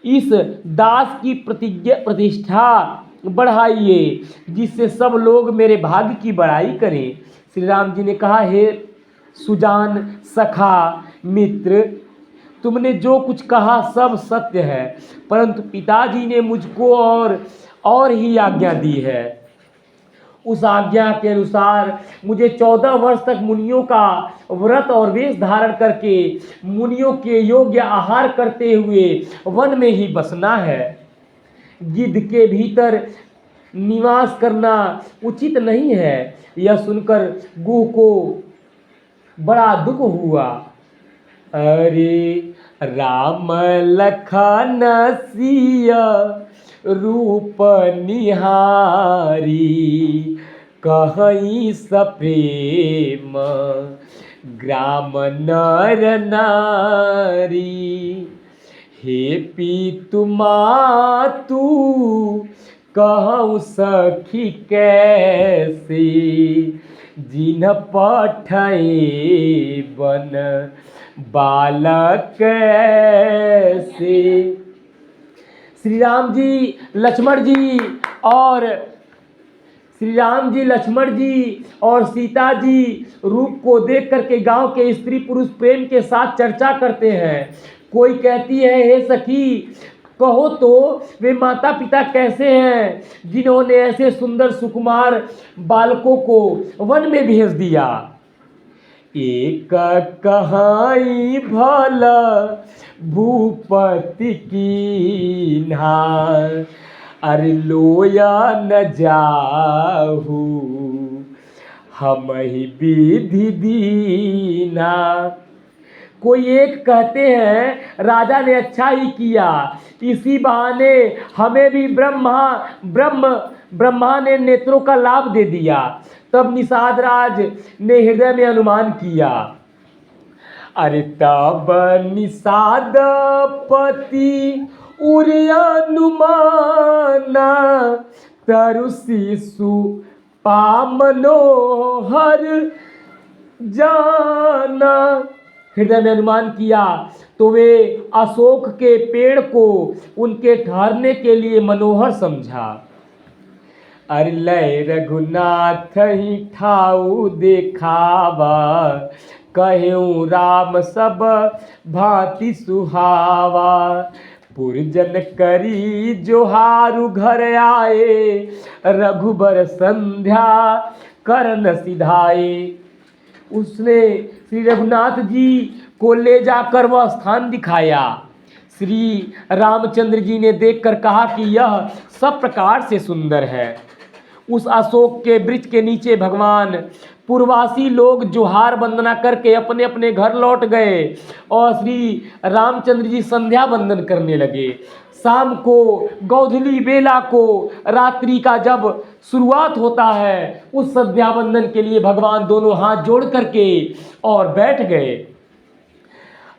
इस दास की प्रतिष्ठा बढ़ाइए, जिससे सब लोग मेरे भाग्य की बड़ाई करें। श्री राम जी ने कहा, हे सुजान, सखा, मित्र, तुमने जो कुछ कहा सब सत्य है, परंतु पिताजी ने मुझको और ही आज्ञा दी है। उस आज्ञा के अनुसार मुझे 14 वर्ष तक मुनियों का व्रत और वेश धारण करके मुनियों के योग्य आहार करते हुए वन में ही बसना है। गिद्ध के भीतर निवास करना उचित नहीं है। यह सुनकर गुह को बड़ा दुख हुआ। अरे राम लखन सिया रूप निहारी, कहीं सप्रेम ग्राम नर नारी। हे पीतु मातु कहूँ सखी कैसे, जिन पठए बन बालक कैसे। श्री राम जी लक्ष्मण जी और सीता जी रूप को देख करके गांव के स्त्री पुरुष प्रेम के साथ चर्चा करते हैं। कोई कहती है, हे सखी, कहो तो वे माता पिता कैसे हैं जिन्होंने ऐसे सुंदर सुकुमार बालकों को वन में भेज दिया। एक कहाई भला भूपति कीन्हा, अरे लोया न जाहू हम ही विधि दीना। कोई एक कहते हैं, राजा ने अच्छा ही किया, इसी बहाने हमें भी ब्रह्मा ने नेत्रों का लाभ दे दिया। तब निषाद राज ने हृदय में अनुमान किया। अरे तब निषाद पति उर्यानुमाना, तरु शिशु पामनोहर जाना। हृदय में अनुमान किया तो वे अशोक के पेड़ को उनके ठहरने के लिए मनोहर समझा। अरे लय रघुनाथ ही ठाऊ देखावा, कहूँ राम सब भांति सुहावा। पुरजन करी जोहारु घर आए, रघुबर संध्या करन सिधाए। उसने श्री रघुनाथ जी को ले जाकर वह स्थान दिखाया। श्री रामचंद्र जी ने देखकर कहा कि यह सब प्रकार से सुंदर है। उस अशोक के वृक्ष के नीचे भगवान पूर्वासी लोग जोहार वंदना करके अपने अपने घर लौट गए और श्री रामचंद्र जी संध्या वंदन करने लगे। शाम को गोधूली बेला को रात्रि का जब शुरुआत होता है, उस संध्या वंदन के लिए भगवान दोनों हाथ जोड़ करके और बैठ गए।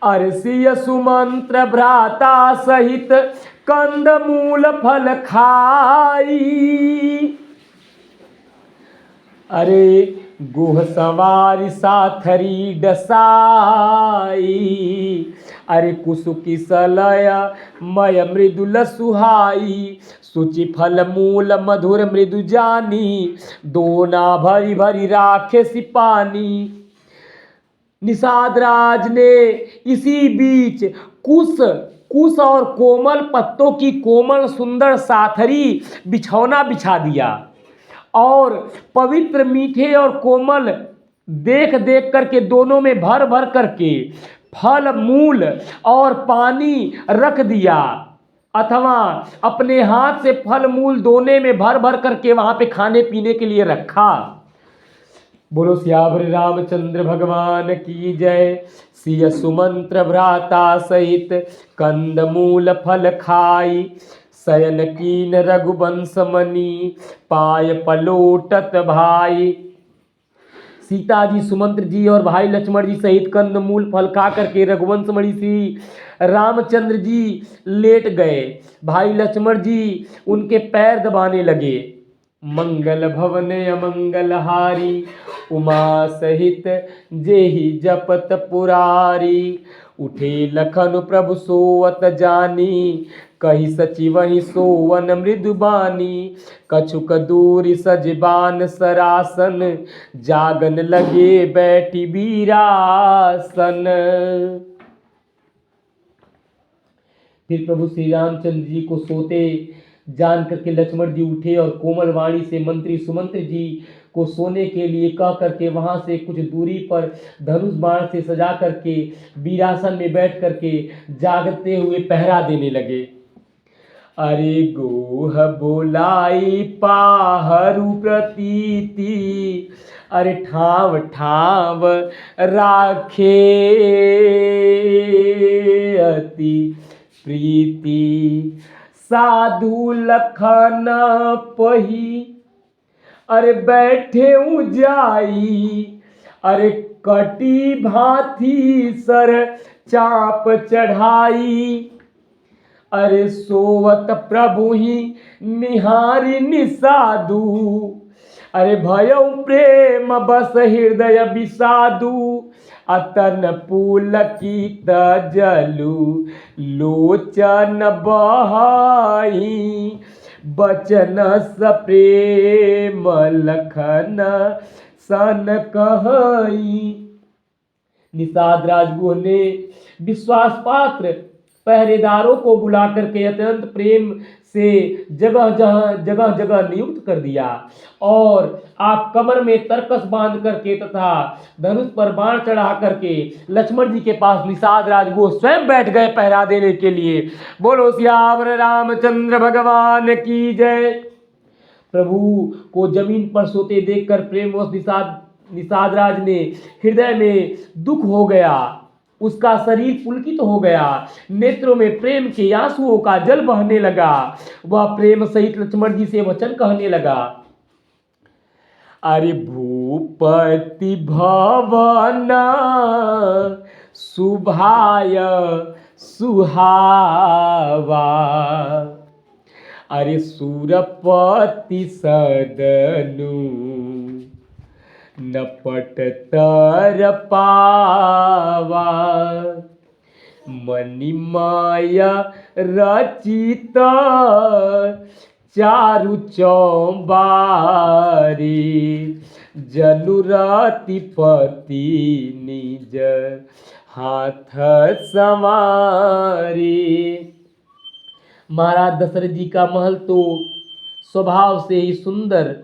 अर्षि सुमंत्र भ्राता सहित कंद मूल फल खाई। अरे गोह सवारी साथरी डसाई। अरे कुसुकी सलय मय मृदुल सुहाई। सुचि फल मूल मधुर मृदु जानी, दोना भरी भरी राखे सिपानी। निषाद राज ने इसी बीच कुश और कोमल पत्तों की कोमल सुंदर साथरी बिछौना बिछा दिया और पवित्र मीठे और कोमल देख देख करके दोनों में भर भर करके फल मूल और पानी रख दिया, अथवा अपने हाथ से फल मूल दोने में भर भर करके वहां पे खाने पीने के लिए रखा। बोलो सियावर रामचंद्र भगवान की जय। सिय सुमंत्र भ्राता सहित कंद मूल फल खाई। शयन कीन रघुवंश मणि, पाय पलोटत भाई। सीता जी, सुमंत्र जी और भाई लक्ष्मण जी सहित कंद मूल फल खा करके रघुवंश मणि श्री रामचंद्र जी लेट गए। भाई लक्ष्मण जी उनके पैर दबाने लगे। मंगल भवन अमंगल हारी, उमा सहित जेहि जपत पुरारी। उठे लखन प्रभु सोवत जानी, कही सचिवहि सोवन मृदुबानी। कछुक दूरि सजबान सरासन, जागन लगे बैठी बीरासन। फिर प्रभु श्री रामचंद्र जी को सोते जान करके लक्ष्मण जी उठे और कोमल वाणी से मंत्री सुमंत्र जी को सोने के लिए कह करके वहां से कुछ दूरी पर धनुष बाण से सजा करके वीरासन में बैठ करके जागते हुए पहरा देने लगे। अरे गोह बोलाई पाहरू प्रतीति, अरे ठाव ठाव राखे अति प्रीति। साधु लखन पही, अरे बैठे जाई। अरे कटी भाथी सर चाप चढ़ाई। अरे सोवत प्रभु ही निहारी निसाधु। अरे भयो प्रेम बस हृदय विषादु। अतन पुलकित जलु लोचन बहाई। बचन सप्रेम लखन सन कहई। निषाद राजगुह ने विश्वास पात्र पहरेदारों को बुला करके अत्यंत प्रेम से जगह जगह नियुक्त कर दिया और आप कमर में तरकस बांध करके तथा धनुष पर बाण चढ़ा करके लक्ष्मण जी के पास निषाद राजगुह स्वयं बैठ गए पहरा देने के लिए। बोलो सियावर रामचंद्र भगवान की जय। प्रभु को जमीन पर सोते देखकर प्रेमवश निषाद राज ने हृदय में दुख हो गया। उसका शरीर पुलकित हो गया, नेत्रों में प्रेम के आंसुओं का जल बहने लगा। वह प्रेम सहित लक्ष्मण जी से वचन कहने लगा। अरे भूपति भवन सुभाय सुहावा। अरे सुरपति सदनु नपट तर पावा। मणिमाया रचित चारु चौबारी। जनुराति पति निज हाथ संवारी। महाराज दशरथ जी का महल तो स्वभाव से ही सुंदर,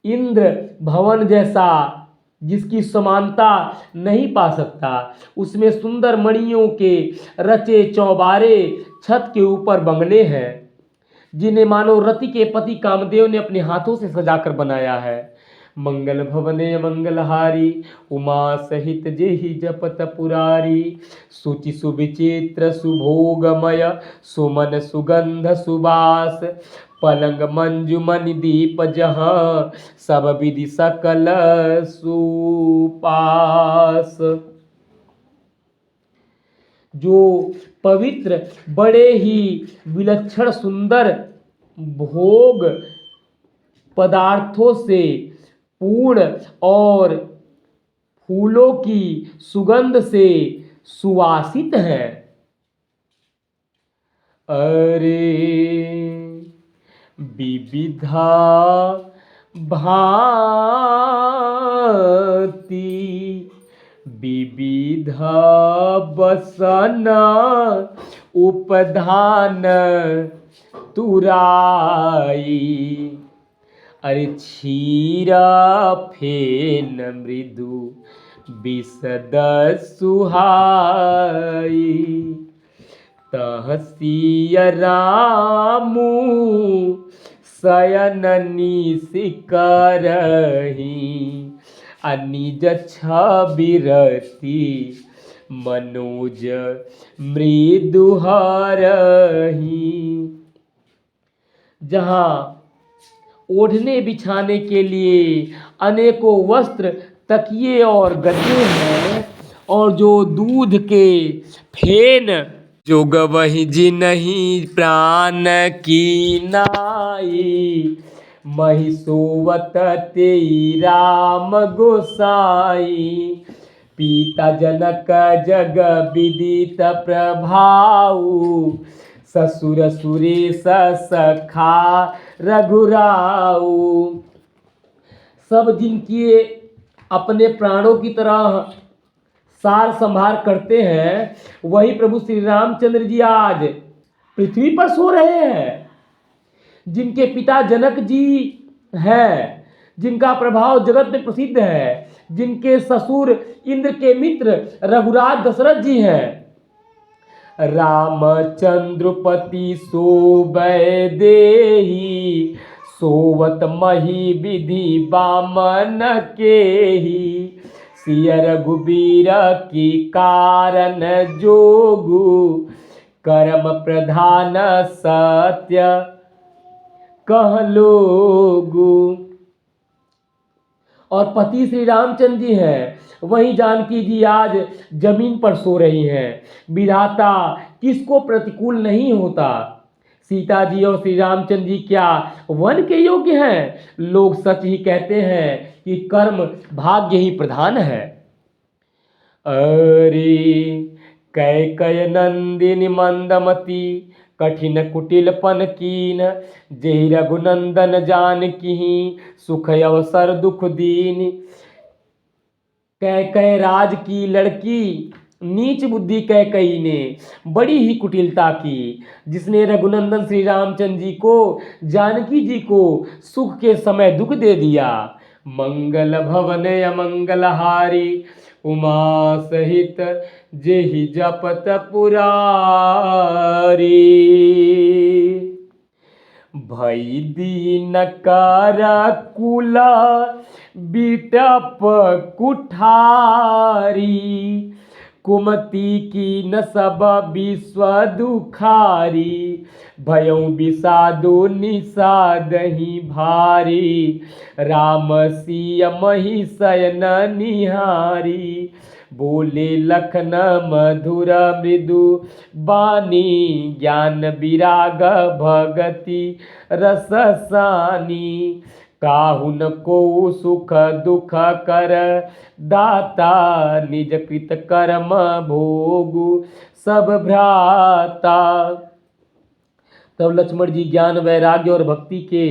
इंद्र भवन जैसा, जिसकी समानता नहीं पा सकता, उसमें सुंदर मणियों के रचे चौबारे छत के ऊपर बंगले हैं, जिन्हें मानो रति के पति कामदेव ने अपने हाथों से सजाकर बनाया है। मंगल भवने मंगलहारी, उमा सहित जेहि जपत पुरारी। सुचि सुविचित्र सुभोगमय, सुमन सुगंध सुबास। पलंग मंजुमनि दीप जहाँ, सब विधि सकल सुपास। जो पवित्र, बड़े ही विलक्षण सुंदर भोग पदार्थों से पूर्ण और फूलों की सुगंध से सुवासित है। अरे विविधा भांति विविधा बसन उपधान तुराई। अरे क्षीरा फेन मृदु विशद सुहाई। तहसीय रामू शयन निशिकरहि। अनिज छबिरति मनोज मृदुहरहि। जहाँ ओढ़ने बिछाने के लिए अनेकों वस्त्र, तकिए और गद्दे हैं, और जो दूध के फेन जो गवही जिनहि प्राण की नाई। महिषोवत तेई राम गोसाई। पिता जनक जग विदित प्रभाऊ। ससुर सुरेश सखा रघुराऊ। सब जिनकी अपने प्राणों की तरह सार संभार करते हैं, वही प्रभु श्री रामचंद्र जी आज पृथ्वी पर सो रहे हैं। जिनके पिता जनक जी हैं, जिनका प्रभाव जगत में प्रसिद्ध है, जिनके ससुर इंद्र के मित्र रघुराज दशरथ जी हैं। रामचंद्रपति सोबै देहि, सोवत मही विधि बामन केहि। सिय रघुबीर की कारण जोगु, कर्म प्रधान सत्य कहलोगु। और पति श्री रामचंद्र जी हैं, वहीं जानकी जी आज जमीन पर सो रही हैं। विधाता किसको प्रतिकूल नहीं होता। सीता जी और श्री रामचंद्र जी क्या वन के योग्य हैं? लोग सच ही कहते हैं कि कर्म भाग्य ही प्रधान है। अरे कैकय नंदिनी मंदमती, कठिन कुटिलपन कीन। जेहि रघुनंदन जानकी, सुख अवसर दुख दीन। कैकय राज की लड़की नीच बुद्धि कैकई ने बड़ी ही कुटिलता की, जिसने रघुनंदन श्री रामचंद्र जी को, जानकी जी को सुख के समय दुख दे दिया। मंगल भवन अमंगलहारी, उमा सहित जेहि जपत पुरारी। भई दीन कर कुला बिटप कुठारी। कुमति की न सब विश्व दुखारी। भयउ विषादो निषादहि भारी। राम सिय मही शयन निहारी। बोले लखन मधुर मृदु बानी। ज्ञान विराग भगति रस सानी। काहुन को सुख दुख कर दाता, निज कृत कर्म भोगु सब भ्राता। तब लक्ष्मण जी ज्ञान वैराग्य और भक्ति के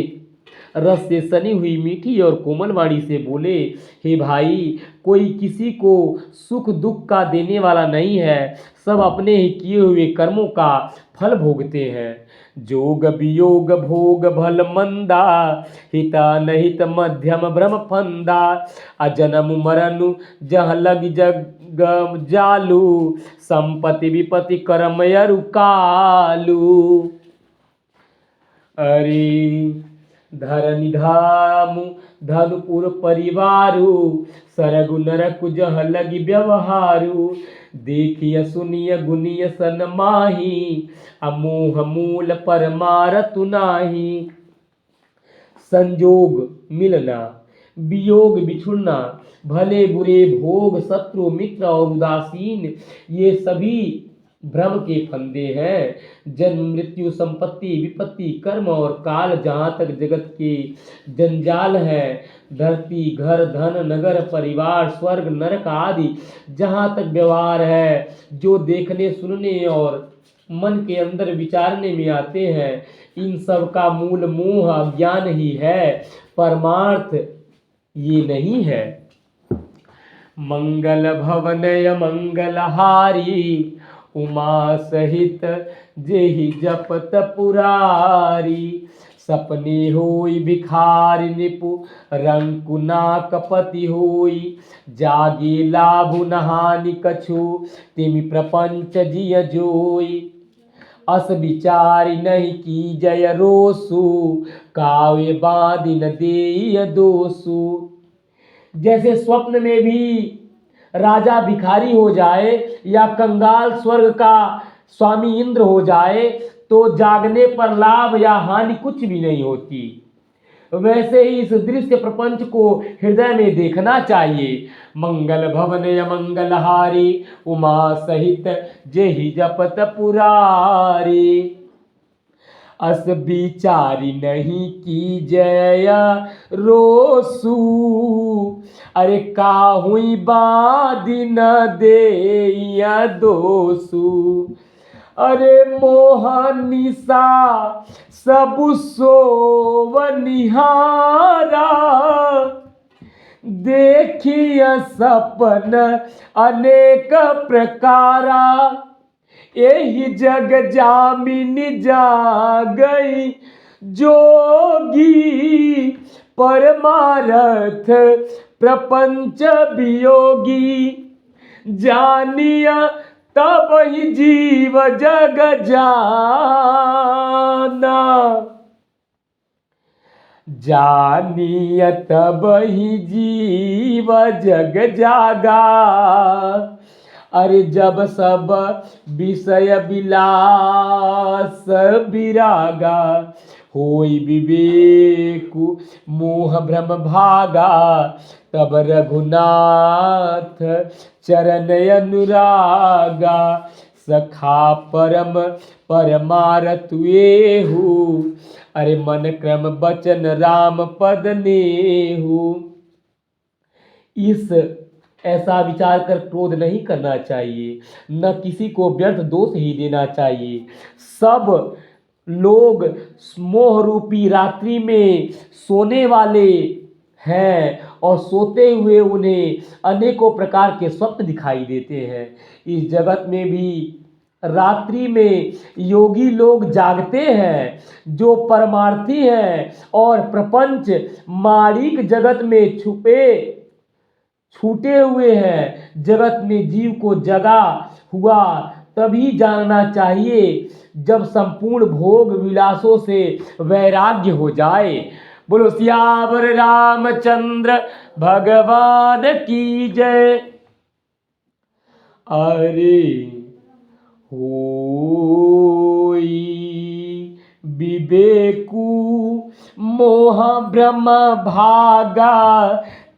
रस से सनी हुई मीठी और कोमल वाणी से बोले, हे भाई, कोई किसी को सुख दुख का देने वाला नहीं है, सब अपने ही किए हुए कर्मों का फल भोगते हैं। जोग वियोग भोग भल मंदा, हिता नहित मध्यम भ्रम फंदा। अजन्म मरनु जह लग जग जालू, संपत्ति विपत्ति कर्म यरु कालू। अरे धरनी धामु धनुपुर परिवारु, सरगु नरकु जह लगी व्यवहारु। देखिय सुनिय गुनिय सन माही, अमोह मूल परमारतु नाही। संजोग मिलना, वियोग बिछुड़ना, भले बुरे भोग, शत्रु मित्र और उदासीन, ये सभी भ्रम के फंदे हैं। जन्म मृत्यु संपत्ति विपत्ति कर्म और काल, जहाँ तक जगत के जंजाल है, धरती घर धन नगर परिवार स्वर्ग नरक आदि जहाँ तक व्यवहार है, जो देखने सुनने और मन के अंदर विचारने में आते हैं, इन सब का मूल मोह अज्ञान ही है, परमार्थ ये नहीं है। मंगल भवनय मंगलहारी, उमा सहित जेहि जपत पुरारी। सपने होई भिखारी निपु, रंकुना कपति होई। जागे लाभु नहानि कछु, तिमि प्रपंच जिय जोई। अस विचारि नहीं की जय रोसु, काव्य बादि न देय दोसु। जैसे स्वप्न में भी राजा भिखारी हो जाए या कंगाल स्वर्ग का स्वामी इंद्र हो जाए, तो जागने पर लाभ या हानि कुछ भी नहीं होती। वैसे ही इस दृश्य प्रपंच को हृदय में देखना चाहिए। मंगल भवन मंगलहारी, उमा सहित जेहि जपत पुरारी। अस विचारी नहीं की जय रोसु, अरे काहुई बादी न देया दोसु। अरे मोहनिसा सब सोवनिहारा, देखिए सपन अनेक प्रकारा। यही जग जामिनी जागई जोगी, परमारथ प्रपंच वियोगी। जानिया तब ही जीव जग जाना, जानिया तब ही जीव जग जागा। अरे जब सब विषय विलास विरागा, होई विवेकु मोह भ्रम भागा। तब रघुनाथ चरण अनुरागा, सखा परम परमारतु एहु। अरे मन क्रम बचन राम पद नेहु। इस ऐसा विचार कर क्रोध नहीं करना चाहिए, न किसी को व्यर्थ दोष ही देना चाहिए। सब लोग मोह रूपी रात्रि में सोने वाले हैं और सोते हुए उन्हें अनेकों प्रकार के स्वप्न दिखाई देते हैं। इस जगत में भी रात्रि में योगी लोग जागते हैं, जो परमार्थी हैं और प्रपंच मारीक जगत में छूटे हुए हैं। जगत में जीव को जगा हुआ तभी जानना चाहिए जब संपूर्ण भोग विलासों से वैराग्य हो जाए। बोलो सियावर रामचंद्र भगवान की जय। अरे होई विवेकु मोह भ्रम भागा,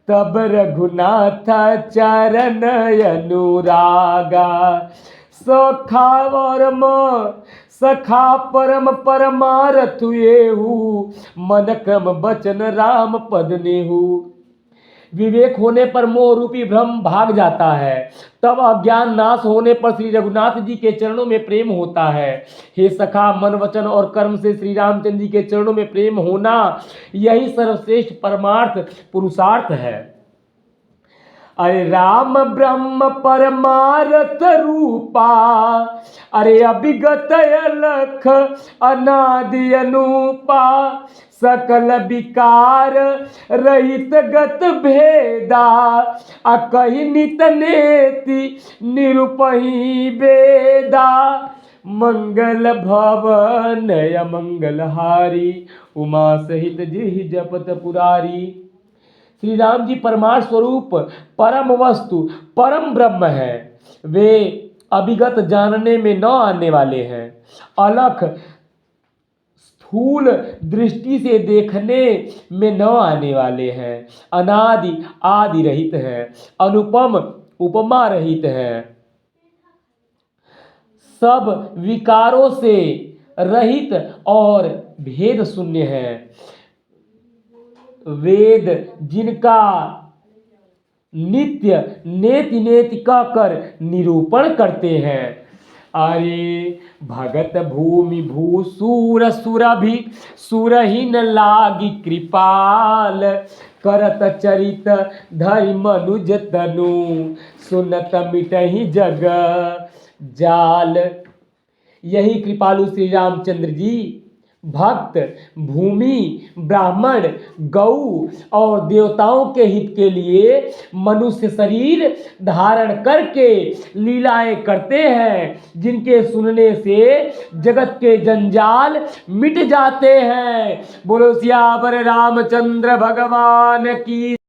तब रघुनाथ चरण अनुरागा। सखा वर्म सखा परम परमारथ एहू, मन क्रम बचन राम पद नेहू। विवेक होने पर मोह रूपी भ्रम भाग जाता है, तब अज्ञान नाश होने पर श्री रघुनाथ जी के चरणों में प्रेम होता है। हे सखा, मन वचन और कर्म से श्री रामचंद्र जी के चरणों में प्रेम होना, यही सर्वश्रेष्ठ परमार्थ पुरुषार्थ है। अरे राम ब्रह्म परमारथ रूपा, अरे अभिगत अलख अनादि अनूपा, सकल विकार रहित गत भेदा, अकहि नित नेति निरुपहि वेदा। मंगल भवन मंगलहारी, उमा सहित जिहि जपत पुरारी। श्री राम जी परमार्थ स्वरूप परम वस्तु परम ब्रह्म है। वे अभिगत जानने में न आने वाले हैं, अलख स्थूल दृष्टि से देखने में न आने वाले हैं, अनादि आदि रहित हैं, अनुपम उपमा रहित हैं, सब विकारों से रहित और भेद शून्य है। वेद जिनका नित्य नेति नेति कहकर निरूपण करते हैं। अरे भगत भूमि भूसुर सुरभि सुरहीन लागी कृपाल, करत चरित धरि मनुज तनु, सुनत मिटहि जग जाल। यही कृपालु श्री रामचंद्र जी भक्त, भूमि, ब्राह्मण, गौ और देवताओं के हित के लिए मनुष्य शरीर धारण करके लीलाएं करते हैं, जिनके सुनने से जगत के जंजाल मिट जाते हैं। बोलो सियावर रामचंद्र भगवान की।